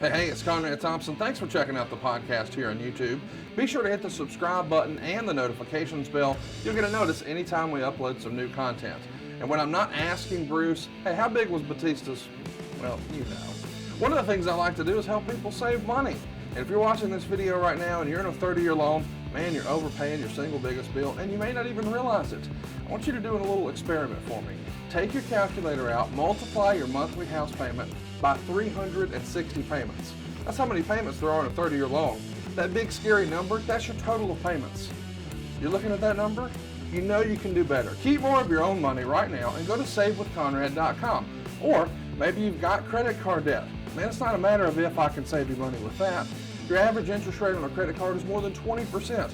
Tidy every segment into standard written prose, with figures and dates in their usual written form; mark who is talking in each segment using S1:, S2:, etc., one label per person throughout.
S1: Hey, it's Conrad Thompson. Thanks for checking out the podcast here on YouTube. Be sure to hit the subscribe button and the notifications bell. You'll get a notice anytime we upload some new content. And when I'm not asking Bruce, hey, how big was Batista's? Well, you know. One of the things I like to do is help people save money. And if you're watching this video right now and you're in a 30-year loan, man, you're overpaying your single biggest bill and you may not even realize it. I want you to do a little experiment for me. Take your calculator out, multiply your monthly house payment by 360 payments. That's how many payments there are in a 30-year loan. That big scary number, that's your total of payments. You're looking at that number? You know you can do better. Keep more of your own money right now and go to savewithconrad.com. Or maybe you've got credit card debt. Man, it's not a matter of if I can save you money with that. Your average interest rate on a credit card is more than 20%.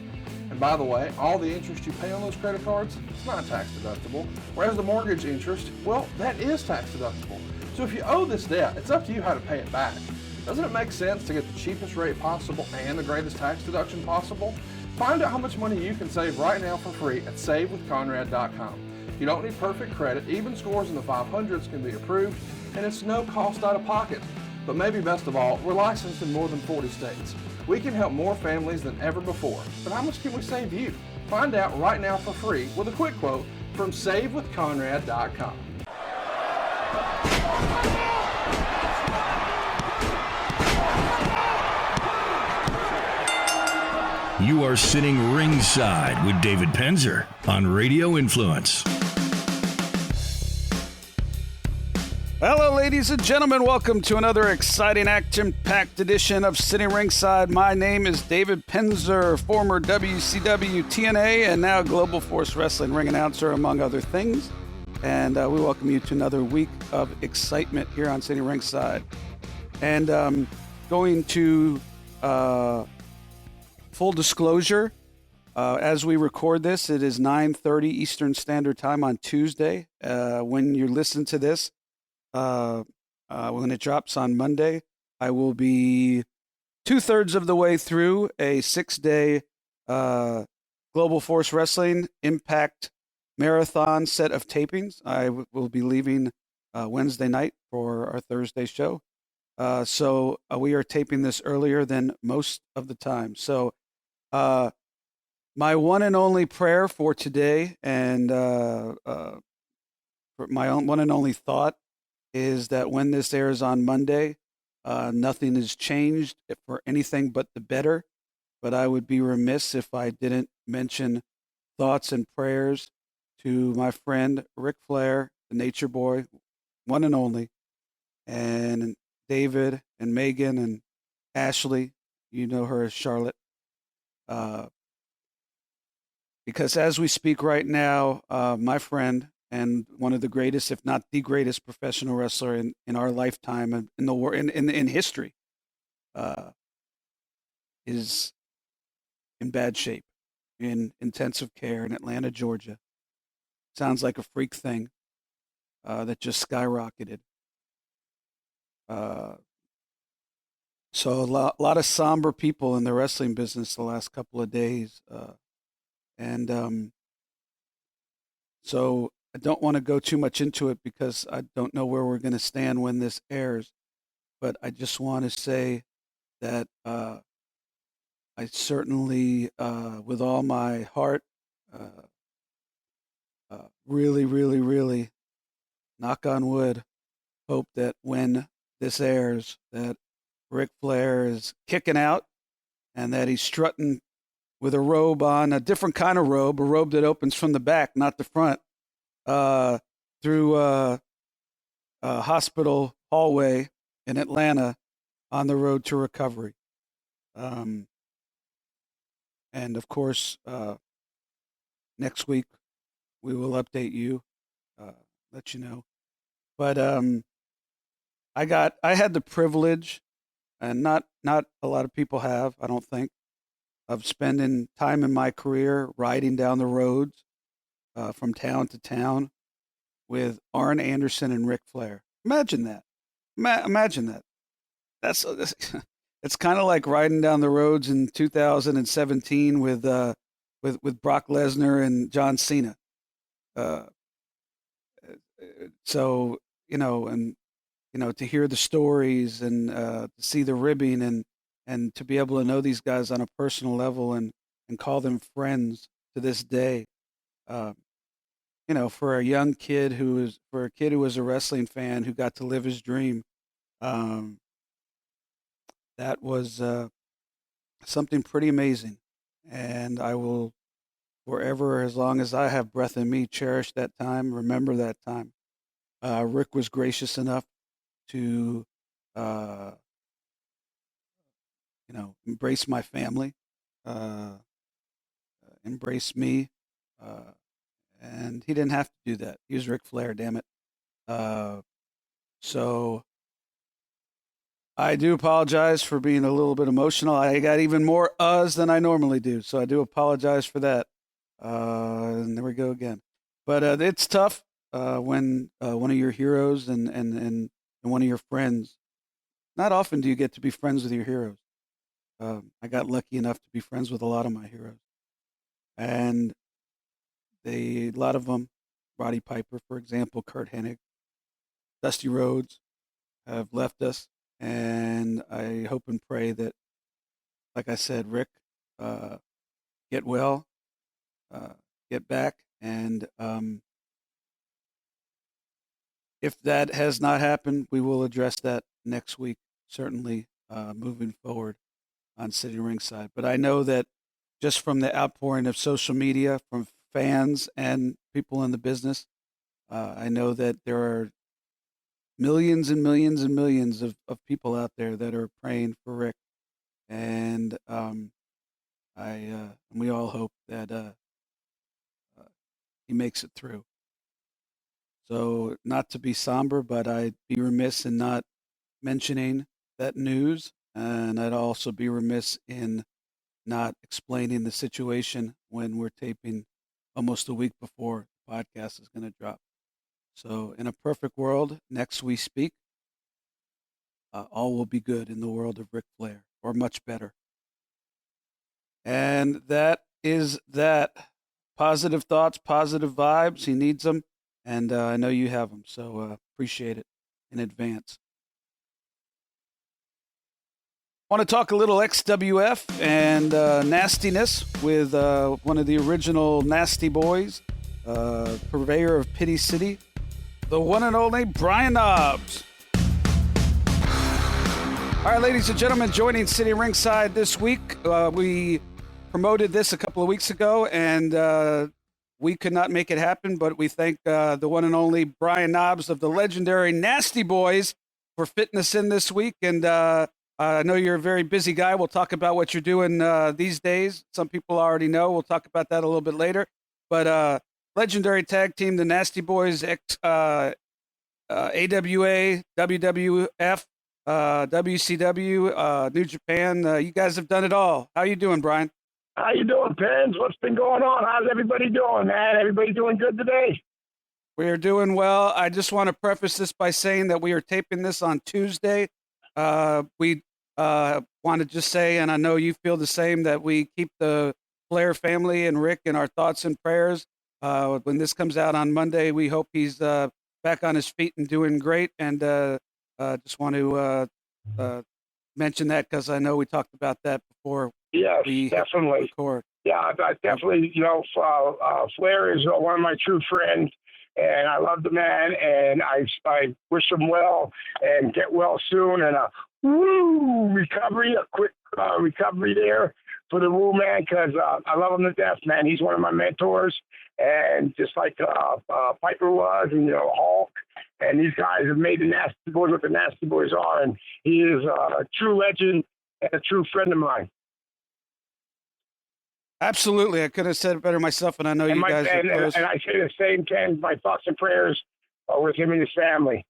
S1: And by the way, all the interest you pay on those credit cards, it's not tax deductible. Whereas the mortgage interest, well, that is tax deductible. So if you owe this debt, it's up to you how to pay it back. Doesn't it make sense to get the cheapest rate possible and the greatest tax deduction possible? Find out how much money you can save right now for free at savewithconrad.com. You don't need perfect credit. Even scores in the 500s can be approved, and it's no cost out of pocket. But maybe best of all, we're licensed in more than 40 states. We can help more families than ever before. But how much can we save you? Find out right now for free with a quick quote from savewithconrad.com.
S2: You are sitting ringside with David Penzer on Radio Influence.
S3: Hello, ladies and gentlemen. Welcome to another exciting, action-packed edition of Sitting Ringside. My name is David Penzer, former WCW TNA and now Global Force Wrestling ring announcer, among other things. And we welcome you to another week of excitement here on Sitting Ringside. And going to full disclosure, as we record this, it is 9:30 Eastern Standard Time on Tuesday. When you listen to this, when it drops on Monday, I will be 2/3 of the way through a 6-day Global Force Wrestling Impact Marathon set of tapings. I will be leaving Wednesday night for our Thursday show. So we are taping this earlier than most of the time. So my one and only prayer for today and for my one and only thought is that when this airs on Monday, nothing has changed for anything but the better. But I would be remiss if I didn't mention thoughts and prayers to my friend Ric Flair, the Nature Boy, one and only, and David and Megan and Ashley. You know her as Charlotte. Because as we speak right now, my friend and one of the greatest, if not the greatest, professional wrestler in our lifetime and in history, is in bad shape, in intensive care in Atlanta, Georgia. Sounds like a freak thing that just skyrocketed. So a lot of somber people in the wrestling business the last couple of days, so I don't want to go too much into it because I don't know where we're going to stand when this airs. But I just want to say that I certainly, with all my heart, really, really, really, knock on wood, hope that when this airs, that Ric Flair is kicking out and that he's strutting with a robe on, a different kind of robe, a robe that opens from the back, not the front, through a hospital hallway in Atlanta on the road to recovery. And of course, next week we will update you, let you know. But I had the privilege, and not a lot of people have, I don't think, of spending time in my career riding down the roads from town to town with Arn Anderson and Ric Flair. Imagine that. Imagine that. That's it's kind of like riding down the roads in 2017 with Brock Lesnar and John Cena. So, and to hear the stories and to see the ribbing and to be able to know these guys on a personal level and call them friends to this day. Uh, for a kid who was a wrestling fan who got to live his dream, um, that was something pretty amazing. And I will forever, as long as I have breath in me, cherish that time, remember that time. Rick was gracious enough to, uh, embrace my family, uh, embrace me, uh, and he didn't have to do that. He was Ric Flair, damn it. Uh, so I do apologize for being a little bit emotional. I got even more uhs than I normally do, so I do apologize for that. And there we go again. But it's tough when one of your heroes and one of your friends. Not often do you get to be friends with your heroes. I got lucky enough to be friends with a lot of my heroes, and a lot of them, Roddy Piper, for example, Kurt Hennig, Dusty Rhodes, have left us, and I hope and pray that, like I said, Rick, get well, get back, and if that has not happened, we will address that next week, certainly moving forward on Sitting Ringside. But I know that just from the outpouring of social media, from fans and people in the business, I know that there are millions and millions and millions of people out there that are praying for Rick. And we all hope that he makes it through. So, not to be somber, but I'd be remiss in not mentioning that news, and I'd also be remiss in not explaining the situation when we're taping almost a week before the podcast is going to drop. So, in a perfect world, next we speak, all will be good in the world of Ric Flair, or much better. And that is that. Positive thoughts, positive vibes. He needs them. And I know you have them, so appreciate it in advance. I want to talk a little XWF and nastiness with one of the original Nasty Boys, purveyor of Pity City, the one and only Brian Knobbs. All right, ladies and gentlemen, joining Sitting Ringside this week, we promoted this a couple of weeks ago, and we could not make it happen, but we thank the one and only Brian Knobbs of the legendary Nasty Boys for fitting us in this week. And I know you're a very busy guy. We'll talk about what you're doing these days. Some people already know. We'll talk about that a little bit later. But legendary tag team, the Nasty Boys, AWA, WWF, WCW, New Japan. You guys have done it all. How you doing, Brian?
S4: How you doing, Pens? What's been going on? How's everybody doing, man? Everybody doing good today?
S3: We are doing well. I just want to preface this by saying that we are taping this on Tuesday. We want to just say, and I know you feel the same, that we keep the Flair family and Rick in our thoughts and prayers. When this comes out on Monday, we hope he's back on his feet and doing great. And just want to mention that because I know we talked about that before.
S4: Yes, definitely.
S3: Record.
S4: Yeah, I definitely, Flair is one of my true friends, and I love the man, and I wish him well and get well soon, and a quick recovery there for the Woo man, because I love him to death, man. He's one of my mentors, and just like Piper was, and Hulk, and these guys have made the Nasty Boys what the Nasty Boys are, and he is a true legend and a true friend of mine.
S3: Absolutely. I could have said it better myself, and I know you guys are close.
S4: And I say the same, Ken. My thoughts and prayers are with him and his family.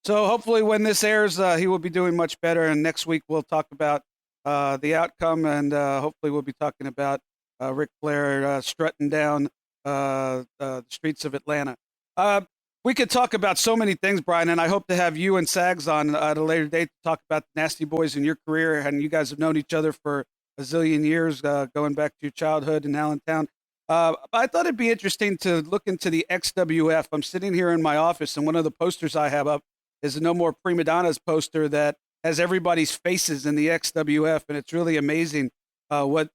S3: So hopefully when this airs, he will be doing much better, and next week we'll talk about the outcome, and hopefully we'll be talking about Ric Flair strutting down the streets of Atlanta. We could talk about so many things, Brian, and I hope to have you and Sags on at a later date to talk about the Nasty Boys in your career, and you guys have known each other for a zillion years, going back to your childhood in Allentown. I thought it'd be interesting to look into the XWF. I'm sitting here in my office, and one of the posters I have up is a No More Prima Donnas poster that has everybody's faces in the XWF, and it's really amazing what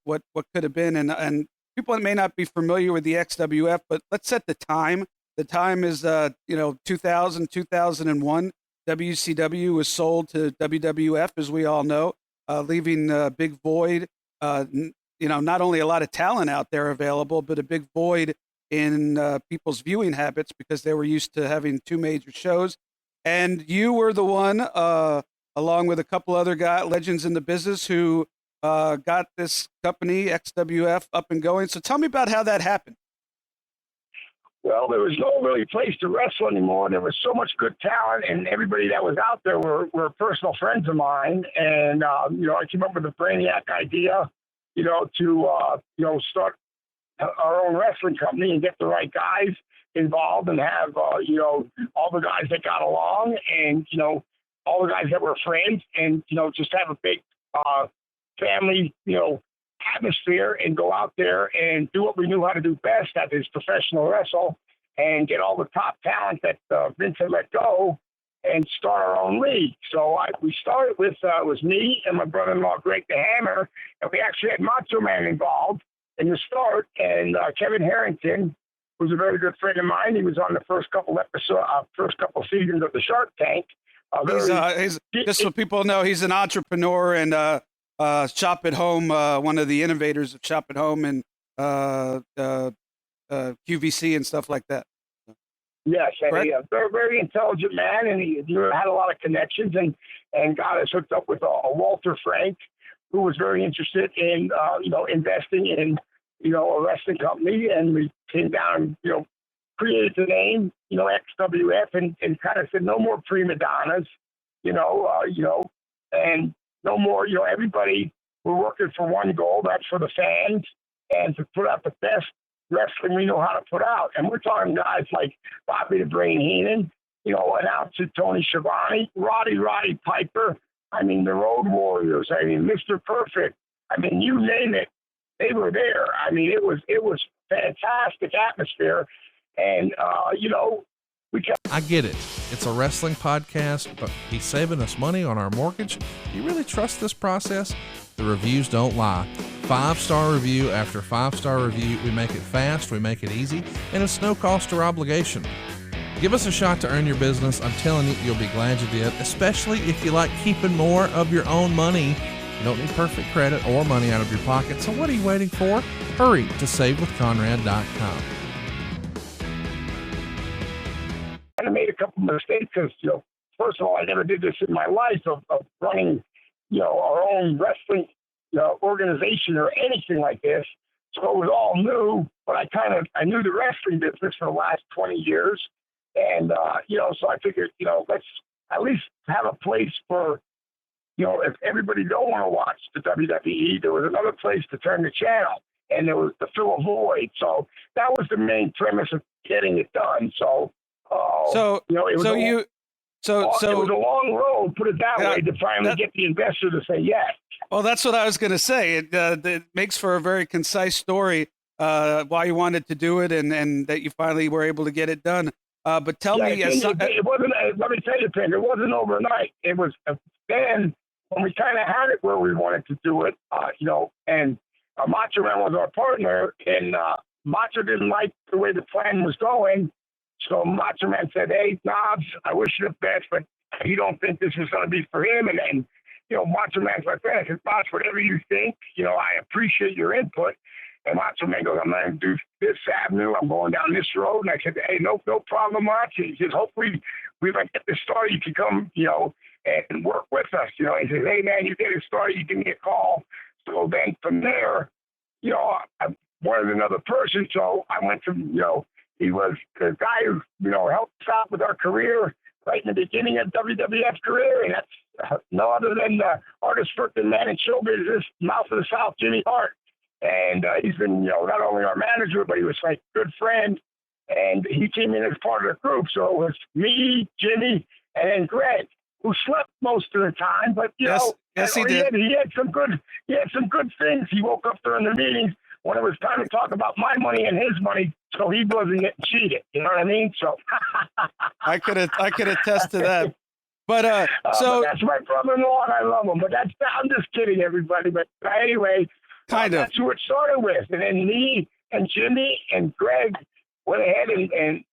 S3: could have been. And people that may not be familiar with the XWF, but let's set the time. The time is 2000, 2001. WCW was sold to WWF, as we all know, leaving a big void. Not only a lot of talent out there available, but a big void in people's viewing habits because they were used to having two major shows. And you were the one, along with a couple other legends in the business, who got this company, XWF, up and going. So tell me about how that happened.
S4: Well, there was no really place to wrestle anymore. There was so much good talent, and everybody that was out there were personal friends of mine. And, I came up with the Brainiac idea, to start our own wrestling company and get the right guys involved and have, all the guys that got along and, all the guys that were friends and, just have a big family, atmosphere and go out there and do what we knew how to do best, that is professional wrestle, and get all the top talent that Vince had let go and start our own league. So we started with, it was me and my brother-in-law, Greg the Hammer, and we actually had Macho Man involved in the start, and Kevin Harrington, who's a very good friend of mine. He was on the first couple seasons of the Shark Tank.
S3: He's just so people know, he's an entrepreneur and Shop at Home, one of the innovators of Shop at Home and QVC and stuff like that.
S4: Yes, and he's a very, very intelligent man, and he had a lot of connections and got us hooked up with a Walter Frank, who was very interested in, investing in, a wrestling company. And we came down and, created the name, XWF, and kind of said, no more prima donnas, and no more, everybody, we're working for one goal, that's for the fans, and to put out the best wrestling we know how to put out. And we're talking guys like Bobby the Brain Heenan, announcer Tony Schiavone, Roddy Piper, the Road Warriors, Mr. Perfect. You name it, they were there. It was fantastic atmosphere. And,
S1: I get it. It's a wrestling podcast, but he's saving us money on our mortgage. Do you really trust this process? The reviews don't lie. 5-star review after 5-star review. We make it fast, we make it easy, and it's no cost or obligation. Give us a shot to earn your business. I'm telling you, you'll be glad you did, especially if you like keeping more of your own money. You don't need perfect credit or money out of your pocket, so what are you waiting for? Hurry to SaveWithConrad.com.
S4: I made a couple of mistakes because, first of all, I never did this in my life of running, our own wrestling, organization or anything like this. So it was all new, but I knew the wrestling business for the last 20 years. And, so I figured, let's at least have a place for, if everybody don't want to watch the WWE, there was another place to turn the channel, and there was to fill a void. So that was the main premise of getting it done. So, it was a long road, put it that way, to finally get the investor to say yes.
S3: Well, that's what I was going to say. It makes for a very concise story why you wanted to do it and that you finally were able to get it done. But tell me,
S4: it wasn't. Let me tell you, Penn, it wasn't overnight. It was then when we kind of had it where we wanted to do it, and Macho Man was our partner, and Macho didn't like the way the plan was going. So Macho Man said, "Hey, Knobs, I wish you the best, but you don't think this is going to be for him?" And Macho Man's like, "I said, boss, whatever you think, I appreciate your input." And Macho Man goes, "I'm going to do this avenue. I'm going down this road." And I said, "Hey, no problem, Macho." He says, "Hopefully we might get this started. You can come, and work with us." He says, "Hey, man, you get it started. You give me a call." So then from there, I wanted another person. So I went to, he was the guy who, helped us out with our career right in the beginning of WWF career. And that's no other than the hardest working man in show business, mouth of the South, Jimmy Hart. And he's been, not only our manager, but he was like a good friend. And he came in as part of the group. So it was me, Jimmy, and then Greg, who slept most of the time. But,
S3: yes, he did.
S4: He had some good things. He woke up during the meetings when it was time to talk about my money and his money, so he wasn't getting cheated. You know what I mean? So
S3: I could attest to that. But
S4: but that's my brother-in-law, and I love him. But I'm just kidding, everybody. But anyway,
S3: kind of.
S4: That's who it started with. And then me and Jimmy and Greg went ahead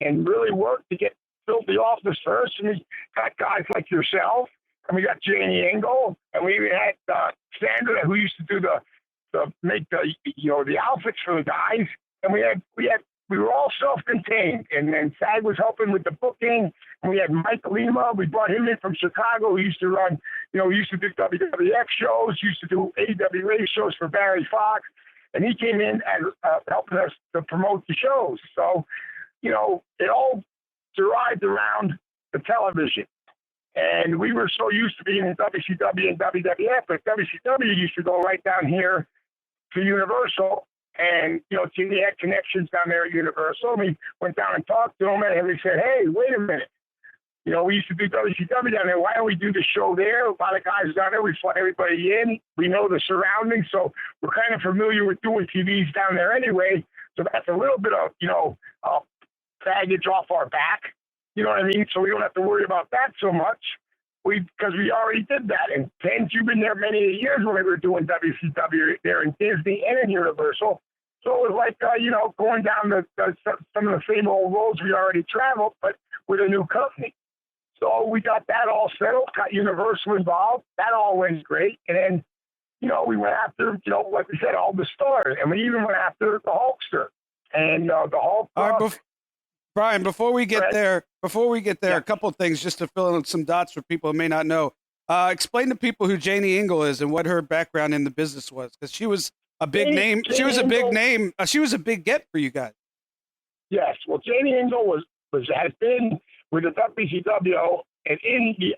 S4: and really worked to build the office first. And we got guys like yourself, and we got Janie Engel, and we even had Sandra, who used to do make the outfits for the guys. And we were all self-contained, and then SAG was helping with the booking. And we had Mike Lima. We brought him in from Chicago. He used to run, he used to do WWF shows, used to do AWA shows for Barry Fox, and he came in and helping us to promote the shows. So, it all derived around the television. And we were so used to being in WCW and WWF, but WCW used to go right down here to Universal. And, Jimmy had connections down there at Universal. We went down and talked to him, and we said, hey, wait a minute. We used to do WCW down there. Why don't we do the show there? A lot of guys down there. We fly everybody in. We know the surroundings, so we're kind of familiar with doing TVs down there anyway. So that's a little bit of, baggage off our back. You know what I mean? So we don't have to worry about that so much. Because we already did that. And Pence, you've been there many years when we were doing WCW there in Disney and in Universal. So it was like, going down some of the same old roads we already traveled, but with a new company. So we got that all settled, got Universal involved. That all went great. And then, we went after, like we said, all the stars. And we even went after the Hulkster. And the Hulk.
S3: All right, Brian, before we get there, yeah. A couple of things just to fill in some dots for people who may not know. Explain to people who Janie Engel is and what her background in the business was, because she was a big name. She was a big name. She was a big get for you guys.
S4: Yes. Well, Janie Engel has been with the WCW and in the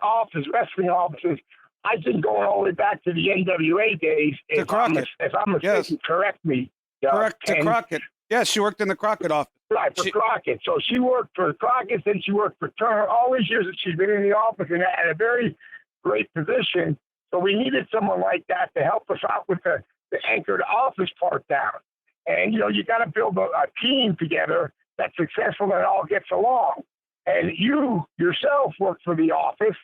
S4: wrestling offices. I've been going all the way back to the NWA days.
S3: To Crockett.
S4: If I'm mistaken, yes. Correct me.
S3: Correct, to Crockett. Yes, she worked in the Crockett office.
S4: Right, for Crockett. So she worked for Crockett, then she worked for Turner. All these years that she's been in the office and at a very great position. So we needed someone like that to help us out with the anchored office part down. And, you got to build a team together that's successful and all gets along. And you yourself worked for the office.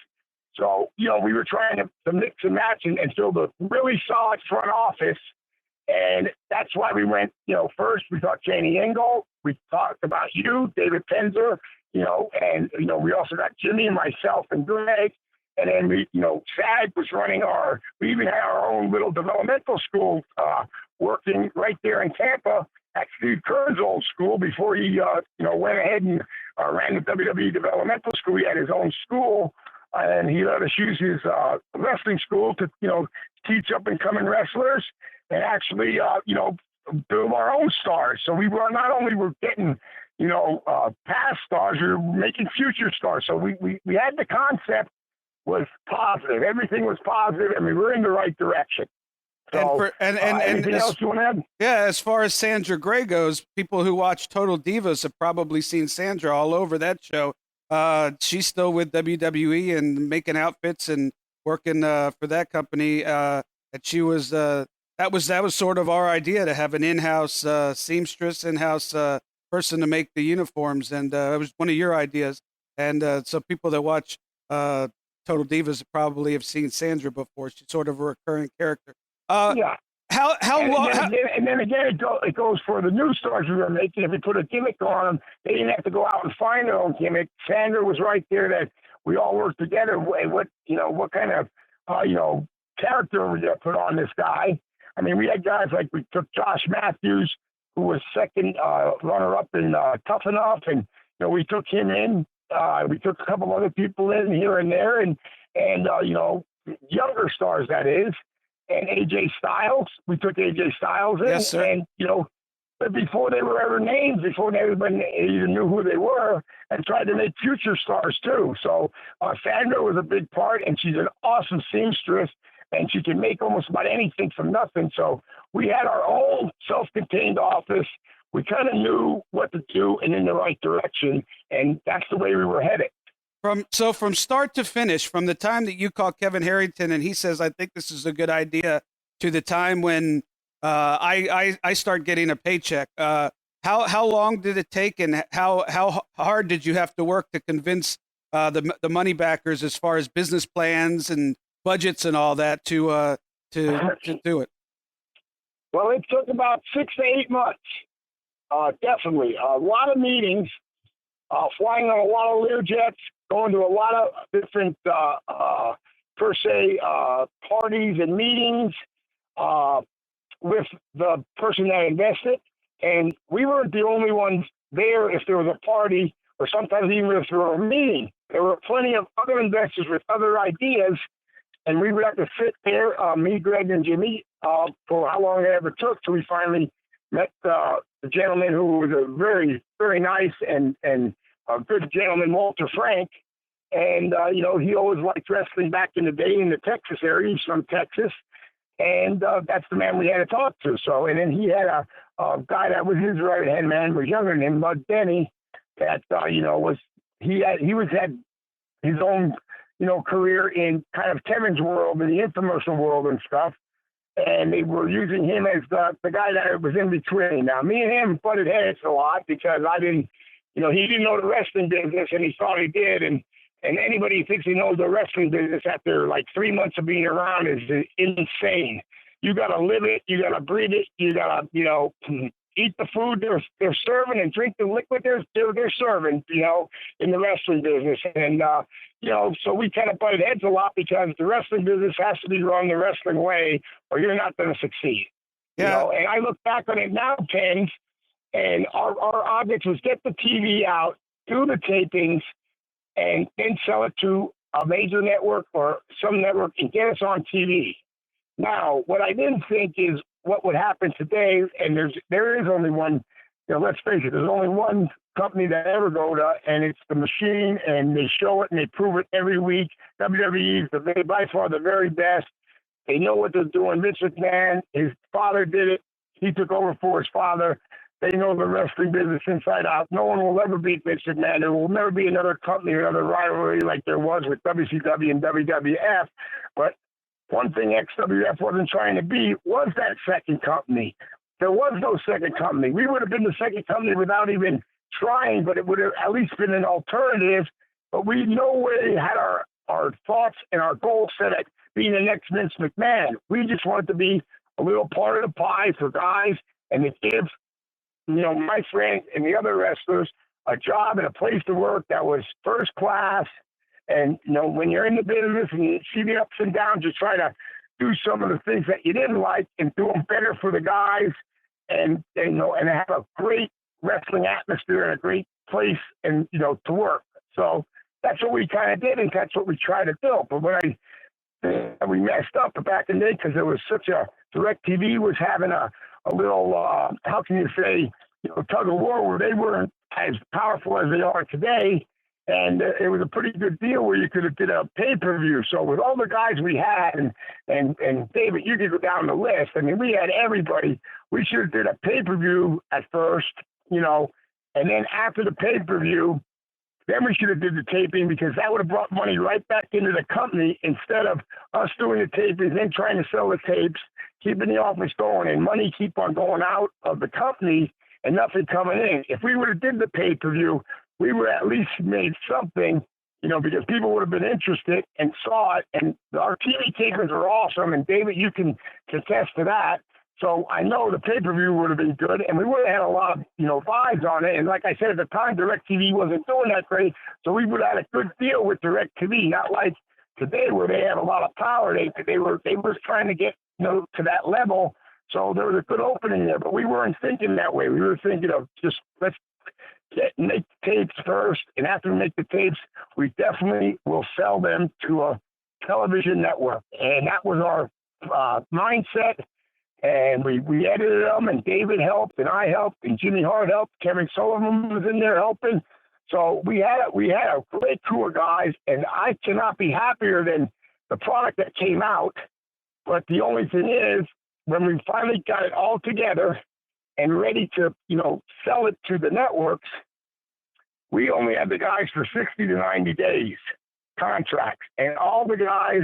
S4: So, we were trying to mix and match and build a really solid front office. And that's why we went, first we thought Janie Engel. We talked about you, David Penzer, and, we also got Jimmy and myself and Greg. And then we, SAG was running we even had our own little developmental school working right there in Tampa at Steve Kern's old school before he, went ahead and ran the WWE developmental school. He had his own school, and he let us use his wrestling school to, teach up and coming wrestlers and actually, build our own stars. So we were not only getting, past stars, we were making future stars. So we had the concept was positive. Everything was positive, and we were in the right direction. So, anything else you want to add?
S3: Yeah, as far as Sandra Gray goes, people who watch Total Divas have probably seen Sandra all over that show. She's still with WWE and making outfits and working for that company. And she was that was sort of our idea, to have an in-house seamstress, in-house person to make the uniforms, and it was one of your ideas. And so people that watch Total Divas probably have seen Sandra before. She's sort of a recurring character.
S4: Yeah.
S3: How long?
S4: And then again, it goes for the new stars we were making. If we put a gimmick on them, they didn't have to go out and find their own gimmick. Sandra was right there. That we all worked together. What kind of character we put on this guy? I mean, we had guys like, we took Josh Matthews, who was second runner-up in Tough Enough, and we took him in. We took a couple other people in here and there, and younger stars, that is. And AJ Styles, we took AJ Styles in.
S3: Yes, sir.
S4: And, but before they were ever named, before everybody even knew who they were, and tried to make future stars too. So Sandra was a big part, and she's an awesome seamstress, and she can make almost about anything from nothing. So we had our own self-contained office. We kind of knew what to do and in the right direction, and that's the way we were headed.
S3: From start to finish, from the time that you call Kevin Harrington and he says, I think this is a good idea, to the time when I start getting a paycheck, how long did it take, and how hard did you have to work to convince the money backers as far as business plans and budgets and all that to do it?
S4: Well, it took about 6 to 8 months. Definitely. A lot of meetings, flying on a lot of Learjets, going to a lot of different, per se, parties and meetings with the person that invested. And we weren't the only ones there if there was a party, or sometimes even if there were a meeting. There were plenty of other investors with other ideas, and we would have to sit there, me, Greg, and Jimmy, for how long it ever took till we finally met the gentleman who was a very, very nice and a good gentleman, Walter Frank. And, he always liked wrestling back in the day in the Texas area. He's from Texas. And that's the man we had to talk to. So, and then he had a guy that was his right-hand man, was younger than him, Bud Denny, that, had his own, career in kind of Kevin's world, in the infomercial world and stuff. And they were using him as the guy that was in between. Now, me and him butted heads a lot because I didn't, he didn't know the wrestling business, and he thought he did. And anybody who thinks he knows the wrestling business after like 3 months of being around is insane. You got to live it. You got to breathe it. You got to, eat the food they're serving and drink the liquid they're serving, in the wrestling business. And, so we kind of butted heads a lot because the wrestling business has to be run the wrestling way or you're not going to succeed.
S3: Yeah.
S4: And I look back on it now, Pens, and our object was get the TV out, do the tapings, and then sell it to a major network or some network and get us on TV. Now, what I didn't think is what would happen today, and there is only one, let's face it, there's only one company that ever go to, and it's the Machine, and they show it and they prove it every week. WWE is by far the very best. They know what they're doing. Vince McMahon, his father did it. He took over for his father. They know the wrestling business inside out. No one will ever beat Vince McMahon. There will never be another company or another rivalry like there was with WCW and WWF. But one thing XWF wasn't trying to be was that second company. There was no second company. We would have been the second company without even trying, but it would have at least been an alternative. But we no way had our thoughts and our goals set at being the next Vince McMahon. We just wanted to be a little part of the pie for guys and to give, my friends and the other wrestlers a job and a place to work that was first class. And, when you're in the business and you see the ups and downs, you try to do some of the things that you didn't like and do them better for the guys and have a great wrestling atmosphere and a great place and, to work. So that's what we kind of did, and that's what we tried to do. But when we messed up back in the day because there was such a DirecTV was having a little, how can you say, tug of war where they weren't as powerful as they are today. And it was a pretty good deal where you could have did a pay-per-view. So with all the guys we had, and David, you could go down the list. I mean, we had everybody. We should have did a pay-per-view at first, and then after the pay-per-view, then we should have did the taping because that would have brought money right back into the company instead of us doing the taping, then trying to sell the tapes, keeping the office going, and money keep on going out of the company and nothing coming in. If we would have did the pay-per-view, we would at least made something, because people would have been interested and saw it. And our TV tapers are awesome. And David, you can attest to that. So I know the pay-per-view would have been good, and we would have had a lot of, vibes on it. And like I said, at the time, DirecTV wasn't doing that great. So we would have had a good deal with DirecTV, not like today where they have a lot of power. They were trying to get, to that level. So there was a good opening there, but we weren't thinking that way. We were thinking of just let's make the tapes first, and after we make the tapes, we definitely will sell them to a television network. And that was our mindset. And we edited them, and David helped, and I helped, and Jimmy Hart helped. Kevin Sullivan was in there helping. So we had a great crew of guys, and I cannot be happier than the product that came out. But the only thing is, when we finally got it all together and ready to, sell it to the networks, we only had the guys for 60 to 90 days contracts. And all the guys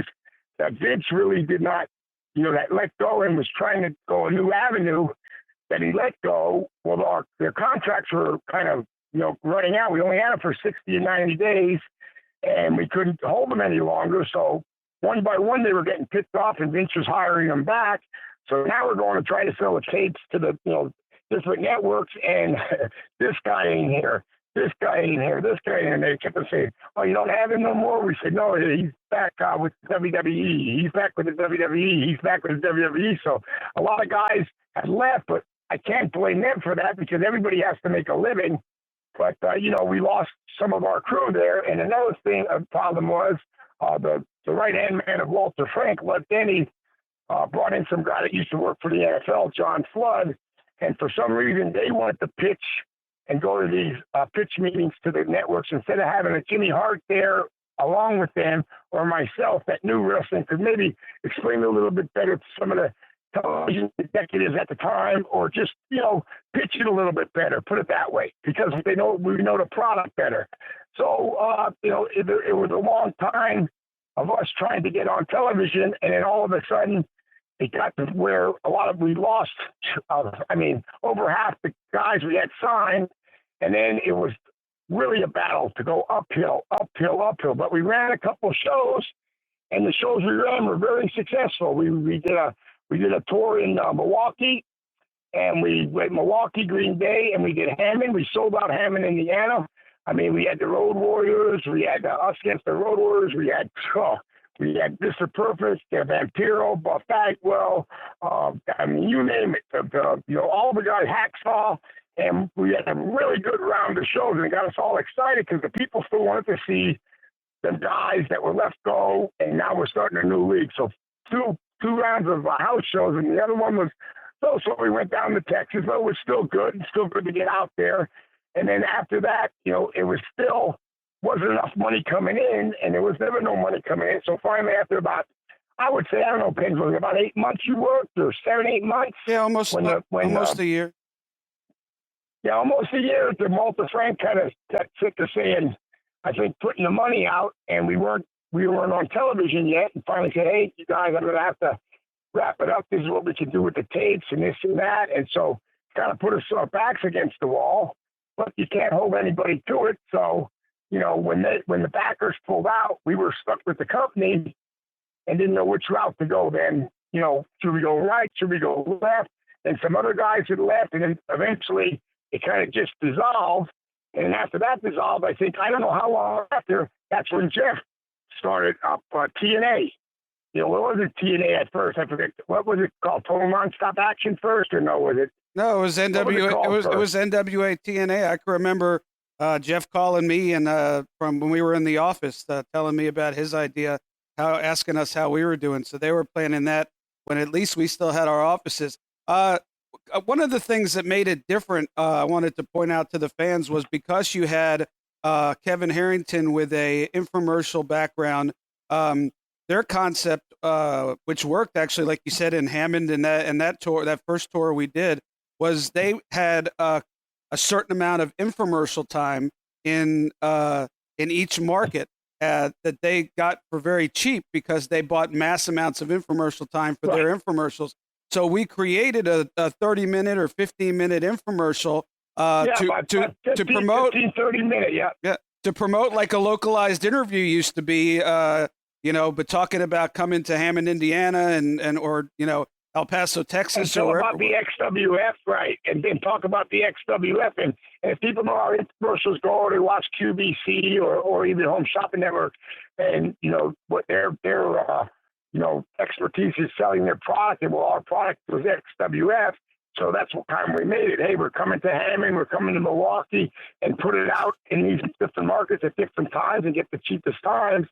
S4: that Vince really did not, that let go and was trying to go a new avenue that he let go, their contracts were kind of, running out. We only had them for 60 to 90 days. and we couldn't hold them any longer. So one by one, they were getting picked off, and Vince was hiring them back. So now we're going to try to sell the tapes to the different networks, and this guy ain't here. This guy ain't here. This guy ain't here. And they kept on saying, "Oh, you don't have him no more?" We said, "No, he's back with WWE. He's back with the WWE. He's back with the WWE." So a lot of guys have left, but I can't blame them for that because everybody has to make a living. But, we lost some of our crew there. And another thing, a problem was the right-hand man of Walter Frank, Lud Denny, brought in some guy that used to work for the NFL, John Flood. And for some reason, they wanted to pitch and go to these pitch meetings to the networks instead of having a Jimmy Hart there along with them or myself that knew wrestling could maybe explain it a little bit better to some of the television executives at the time, or just, pitch it a little bit better, put it that way, because we know the product better. So, it was a long time of us trying to get on television, and then all of a sudden it got to where we lost, over half the guys we had signed, and then it was really a battle to go uphill. But we ran a couple shows, and the shows we ran were very successful. We did a tour in Milwaukee, and we went Milwaukee, Green Bay, and we did Hammond. We sold out Hammond, Indiana. We had the Road Warriors. We had us against the Road Warriors. We had Mr. Purpose, Vampiro, Buff Bagwell. You name it. All the guys, Hacksaw. And we had a really good round of shows, and it got us all excited because the people still wanted to see the guys that were left go, and now we're starting a new league. So two rounds of house shows, and the other one was so we went down to Texas, but it was still good to get out there. And then after that, it was still wasn't enough money coming in, and there was never no money coming in. So finally, after about, I would say, I don't know, Penz, was it about 8 months you worked, or 7-8 months?
S3: Yeah, almost a year.
S4: Yeah, almost a year. The Walter Frank kind of got sick of saying, I think, putting the money out, and we weren't on television yet, and finally said, "Hey, you guys, I'm going to have to wrap it up. This is what we can do with the tapes and this and that." And so kind of put us our backs against the wall, but you can't hold anybody to it. So, when the backers pulled out, we were stuck with the company and didn't know which route to go then. Should we go right? Should we go left? And some other guys had left, and then eventually it kind of just dissolved. And after that dissolved, I think, I don't know how long after, that's when Jeff started up TNA. What was it, TNA at first? I forget. What was it called? Total Nonstop Action first, or no? Was it?
S3: No, it was NWA. It was NWA TNA. I can remember Jeff calling me and from when we were in the office, telling me about his idea, asking us how we were doing. So they were planning that when at least we still had our offices. One of the things that made it different, I wanted to point out to the fans, was because you had Kevin Harrington with a infomercial background. Their concept, which worked actually, like you said, in Hammond and that tour, that first tour we did, was they had a certain amount of infomercial time in each market that they got for very cheap because they bought mass amounts of infomercial time for their infomercials. So we created a 30-minute or 15-minute infomercial to promote
S4: 15, 30-minute,
S3: to promote like a localized interview used to be, but talking about coming to Hammond, Indiana, or El Paso, Texas,
S4: and about the XWF, right? And then talk about the XWF, and if people know our infomercials, go or they watch QVC or even Home Shopping Network, and what their expertise is selling their product, and our product was XWF. So that's what time we made it. Hey, we're coming to Hammond, we're coming to Milwaukee, and put it out in these different markets at different times and get the cheapest times.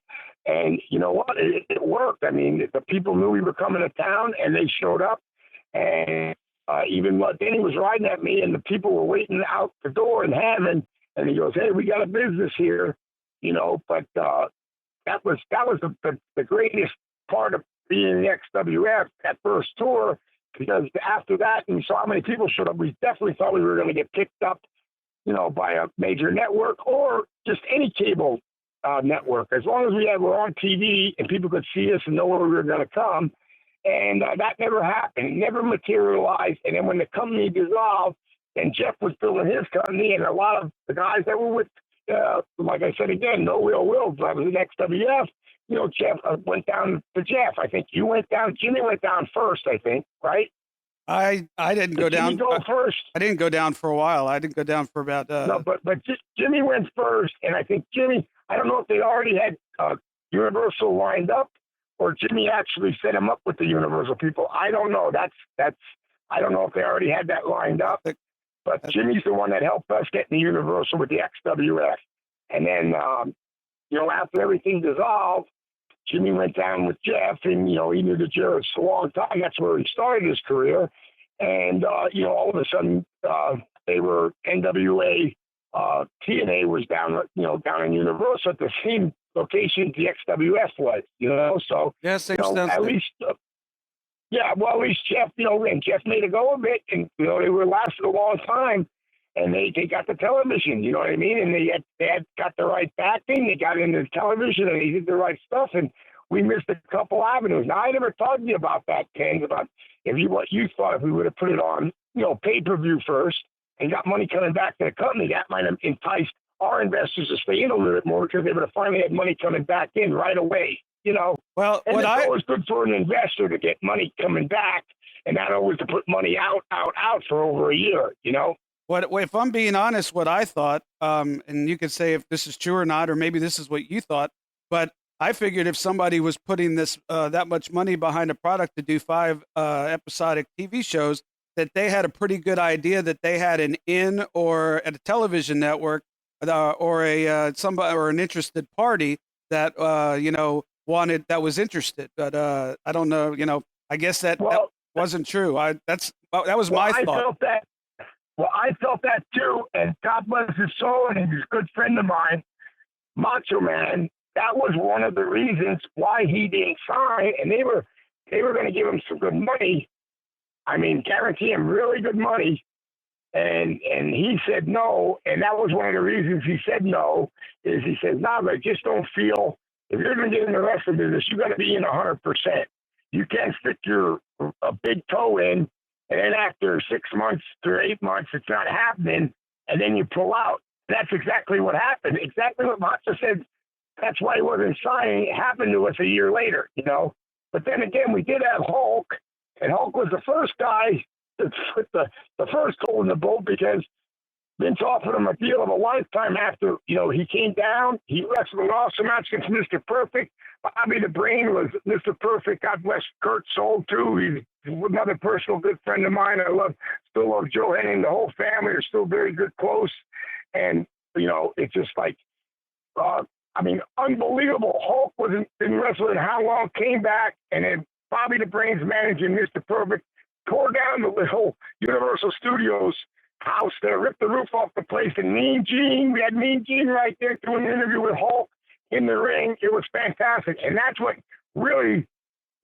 S4: And you know what? It worked. The people knew we were coming to town, and they showed up. And even Danny was riding at me, and the people were waiting out the door in Hammond, and he goes, "Hey, we got a business here," But that was the greatest part of being in the XWF, that first tour. Because after that, and we saw how many people showed up, we definitely thought we were going to get picked up, by a major network or just any cable network. As long as were on TV and people could see us and know where we were going to come. And that never happened. It never materialized. And then when the company dissolved, and Jeff was building his company, and a lot of the guys that were with like I said again, no real will. I was in XWF. Jeff went down to Jeff. I think you went down. Jimmy went down first, I think, right?
S3: I didn't go down.
S4: Go first.
S3: I didn't go down for a while. I didn't go down for about.
S4: No, but Jimmy went first, and I think Jimmy. I don't know if they already had Universal lined up, or Jimmy actually set him up with the Universal people. I don't know. That's. I don't know if they already had that lined up. But Jimmy's the one that helped us get in the Universal with the XWF, and then after everything dissolved, Jimmy went down with Jeff, and he knew the Jarrett's a long time. That's where he started his career, and all of a sudden they were NWA. TNA was down in Universal at the same location the XWF was. So
S3: yes,
S4: at least. At least Jeff, and Jeff made a go of it, and they were lasted a long time, and they got the television, you know what I mean? And they had got the right backing, they got into television, and they did the right stuff, and we missed a couple avenues. Now, I never talked to you about that, Ken, about what you thought if we would have put it on, pay-per-view first and got money coming back to the company. That might have enticed our investors to stay in a little bit more because they would have finally had money coming back in right away.
S3: Well,
S4: and it's always good for an investor to get money coming back, and not always to put money out for over a year.
S3: What if I'm being honest? What I thought, and you could say if this is true or not, or maybe this is what you thought, but I figured if somebody was putting this that much money behind a product to do 5 episodic TV shows, that they had a pretty good idea that they had an in or at a television network or an interested party that that was interested, but I don't know. I guess that wasn't true. That was my thought.
S4: I felt that too, and God bless his soul, and he's a good friend of mine, Macho Man. That was one of the reasons why he didn't sign, and they were going to give him some good money. I mean, guarantee him really good money, and he said no, and that was one of the reasons he said no. Is he said, "No, I just don't feel." If you're going to get in the wrestling business, you got to be in 100%. You can't stick a big toe in, and then after 6 months to 8 months, it's not happening, and then you pull out. That's exactly what happened. Exactly what Macho said. That's why he wasn't signing. It happened to us a year later, But then again, we did have Hulk, and Hulk was the first guy to put the first hole in the boat because Vince offered him a deal of a lifetime after, he came down. He wrestled an awesome match against Mr. Perfect. Bobby the Brain was Mr. Perfect. God bless Kurt Soul, too. He's another personal good friend of mine. I still love Joe Henning. The whole family are still very good, close. And, it's just like, unbelievable. Hulk wasn't in wrestling how long, came back, and then Bobby the Brain's managing Mr. Perfect, tore down the whole Universal Studios house there, ripped the roof off the place, and Mean Gene, we had Mean Gene right there doing an interview with Hulk in the ring. It was fantastic, and that's what really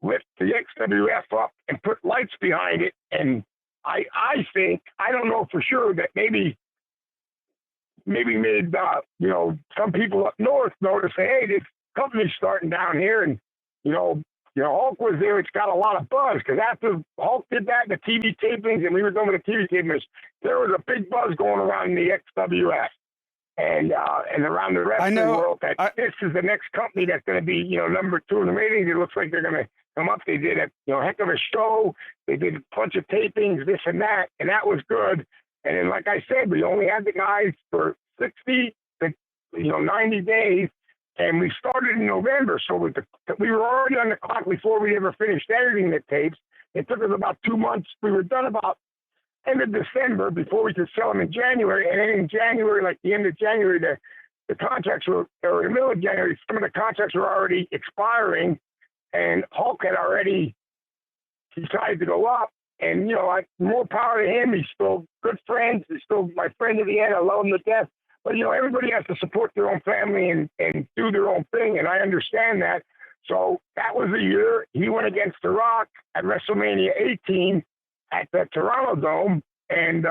S4: lit the XWF up and put lights behind it. And I think, I don't know for sure, that maybe made some people up north notice, hey, this company's starting down here, and Hulk was there. It's got a lot of buzz because after Hulk did that, the TV tapings, and we were doing the TV tapings, there was a big buzz going around in the XWF and around the wrestling world that this is the next company that's going to be, number 2 in the ratings. It looks like they're going to come up. They did a heck of a show. They did a bunch of tapings, this and that was good. And then, like I said, we only had the guys for 60 to 90 days. And we started in November, so we were already on the clock before we ever finished editing the tapes. It took us about 2 months. We were done about end of December before we could sell them in January. And then in January, like the end of January, the contracts were, or in the middle of January, some of the contracts were already expiring. And Hulk had already decided to go up. And, more power to him. He's still good friends. He's still my friend to the end. I love him to death. But, everybody has to support their own family and do their own thing, and I understand that. So that was the year he went against The Rock at WrestleMania 18 at the Toronto Dome, and,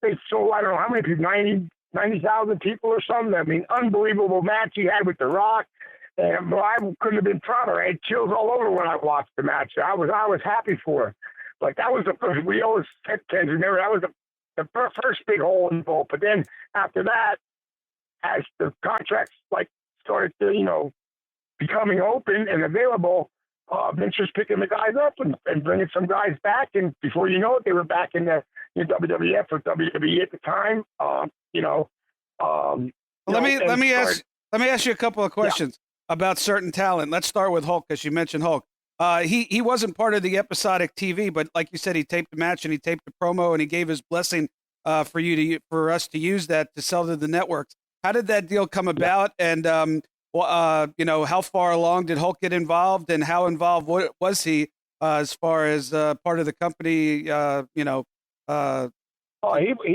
S4: they sold, I don't know how many people, 90,000 people or something. I mean, unbelievable match he had with The Rock, and I couldn't have been prouder. I had chills all over when I watched the match. I was happy for him. But that was the first, we always said, remember, that was the first big hole in the boat. But then after that, as the contracts like started to, becoming open and available, Vince was picking the guys up and bringing some guys back. And before you know it, they were back in the WWF or WWE at the time.
S3: Let me ask you a couple of questions about certain talent. Let's start with Hulk, because you mentioned Hulk. He wasn't part of the episodic TV, but like you said, he taped the match and he taped the promo and he gave his blessing for us to use that to sell to the networks. How did that deal come about? And how far along did Hulk get involved, and how involved was he as far as part of the company?
S4: He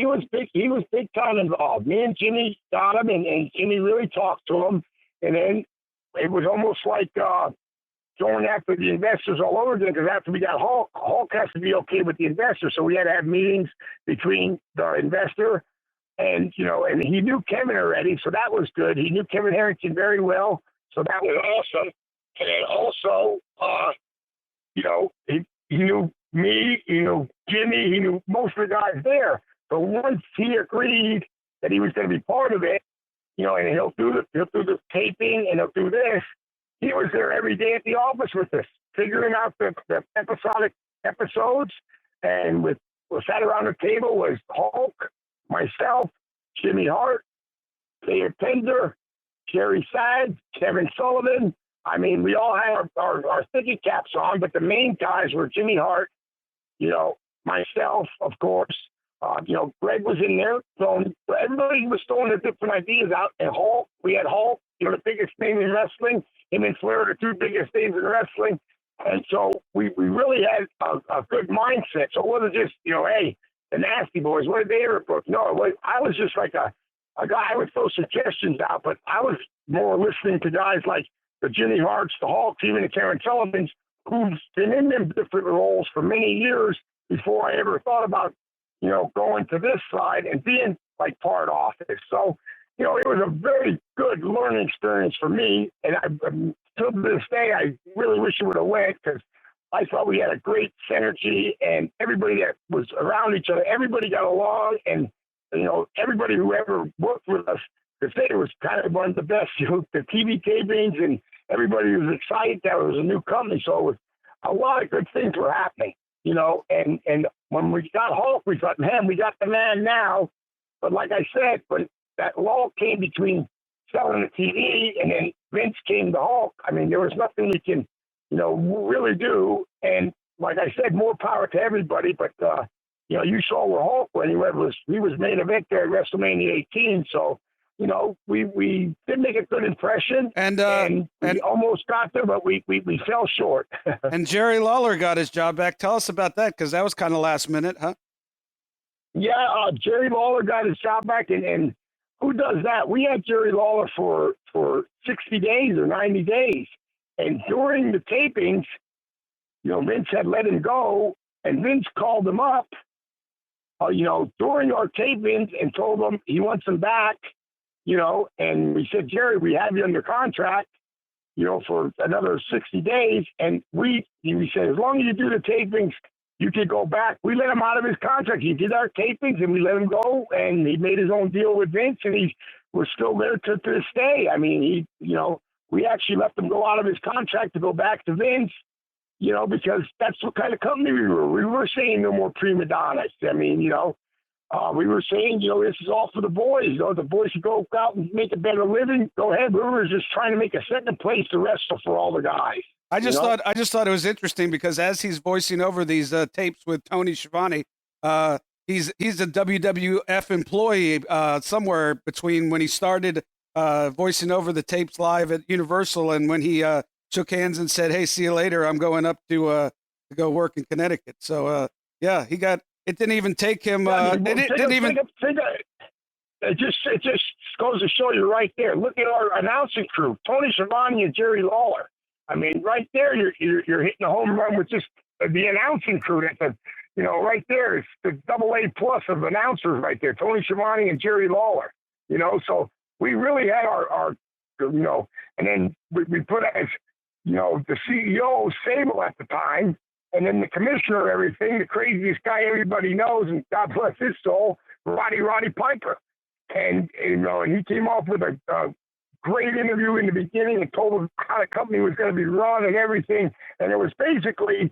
S4: was big. He was big time involved. Me and Jimmy got him, and Jimmy really talked to him. And then it was almost like going after the investors all over again, because after we got Hulk, Hulk has to be okay with the investors. So we had to have meetings between the investor and he knew Kevin already, so that was good. He knew Kevin Harrington very well, so that was awesome. And then also, he knew me, he knew Jimmy, he knew most of the guys there. So once he agreed that he was going to be part of it, and he'll do the taping and he'll do this, he was there every day at the office with us, figuring out the episodic episodes. And we sat around the table was Hulk, myself, Jimmy Hart, David Penzer, Jerry Sad, Kevin Sullivan. I mean, we all had our thinking caps on, but the main guys were Jimmy Hart, myself, of course. Greg was in there everybody was throwing their different ideas out. And Hulk, we had Hulk, the biggest name in wrestling. Him and Flair, the two biggest names in wrestling. And so we really had a good mindset. So it wasn't just, hey, the Nasty Boys, what did they ever book? No, I was just like a guy. I would throw suggestions out, but I was more listening to guys like the Jimmy Harts, the Hulks, even the Karen Sullivans, who've been in them different roles for many years before I ever thought about, going to this side and being like part office. So, it was a very good learning experience for me. And to this day, I really wish it would have went, because I thought we had a great synergy, and everybody that was around each other, everybody got along, and, everybody who ever worked with us could say it was kind of one of the best. The TV tapings, and everybody was excited that it was a new company. So it was a lot of good things were happening, and when we got Hulk, we thought, man, we got the man now. But like I said, when that lull came between selling the TV and then Vince came to Hulk, I mean, there was nothing we can, really do. And like I said, more power to everybody. But, you saw where Hulk went. He was main event there at WrestleMania 18. So, we did make a good impression. And we almost got there, but we fell short.
S3: And Jerry Lawler got his job back. Tell us about that, because that was kind of last minute, huh?
S4: Yeah, Jerry Lawler got his job back, and who does that? We had Jerry Lawler for 60 days or 90 days. And during the tapings, Vince had let him go, and Vince called him up, during our tapings and told him he wants him back, and we said, Jerry, we have you under contract, for another 60 days. And we said, as long as you do the tapings, you could go back. We let him out of his contract. He did our tapings, and we let him go, and he made his own deal with Vince, and he was still there to this day. I mean, we actually let him go out of his contract to go back to Vince, because that's what kind of company we were. We were saying no more prima donnas. I mean, we were saying, this is all for the boys. The boys should go out and make a better living. Go ahead. We were just trying to make a second place to wrestle for all the guys.
S3: I just thought it was interesting, because as he's voicing over these tapes with Tony Schiavone, he's a WWF employee somewhere between when he started voicing over the tapes live at Universal and when he shook hands and said, "Hey, see you later. I'm going up to go work in Connecticut." So he got. It didn't even take him. It
S4: just goes to show you right there. Look at our announcing crew: Tony Schiavone and Jerry Lawler. I mean, right there, you're hitting a home run with just the announcing crew. That's right there. It's the AA plus of announcers right there. Tony Schiavone and Jerry Lawler. So we really had our and then we put as the CEO Sable at the time, and then the commissioner of everything, the craziest guy everybody knows, and God bless his soul, Roddy Piper. and he came off with a great interview in the beginning and told him how the company was going to be run and everything. And it was basically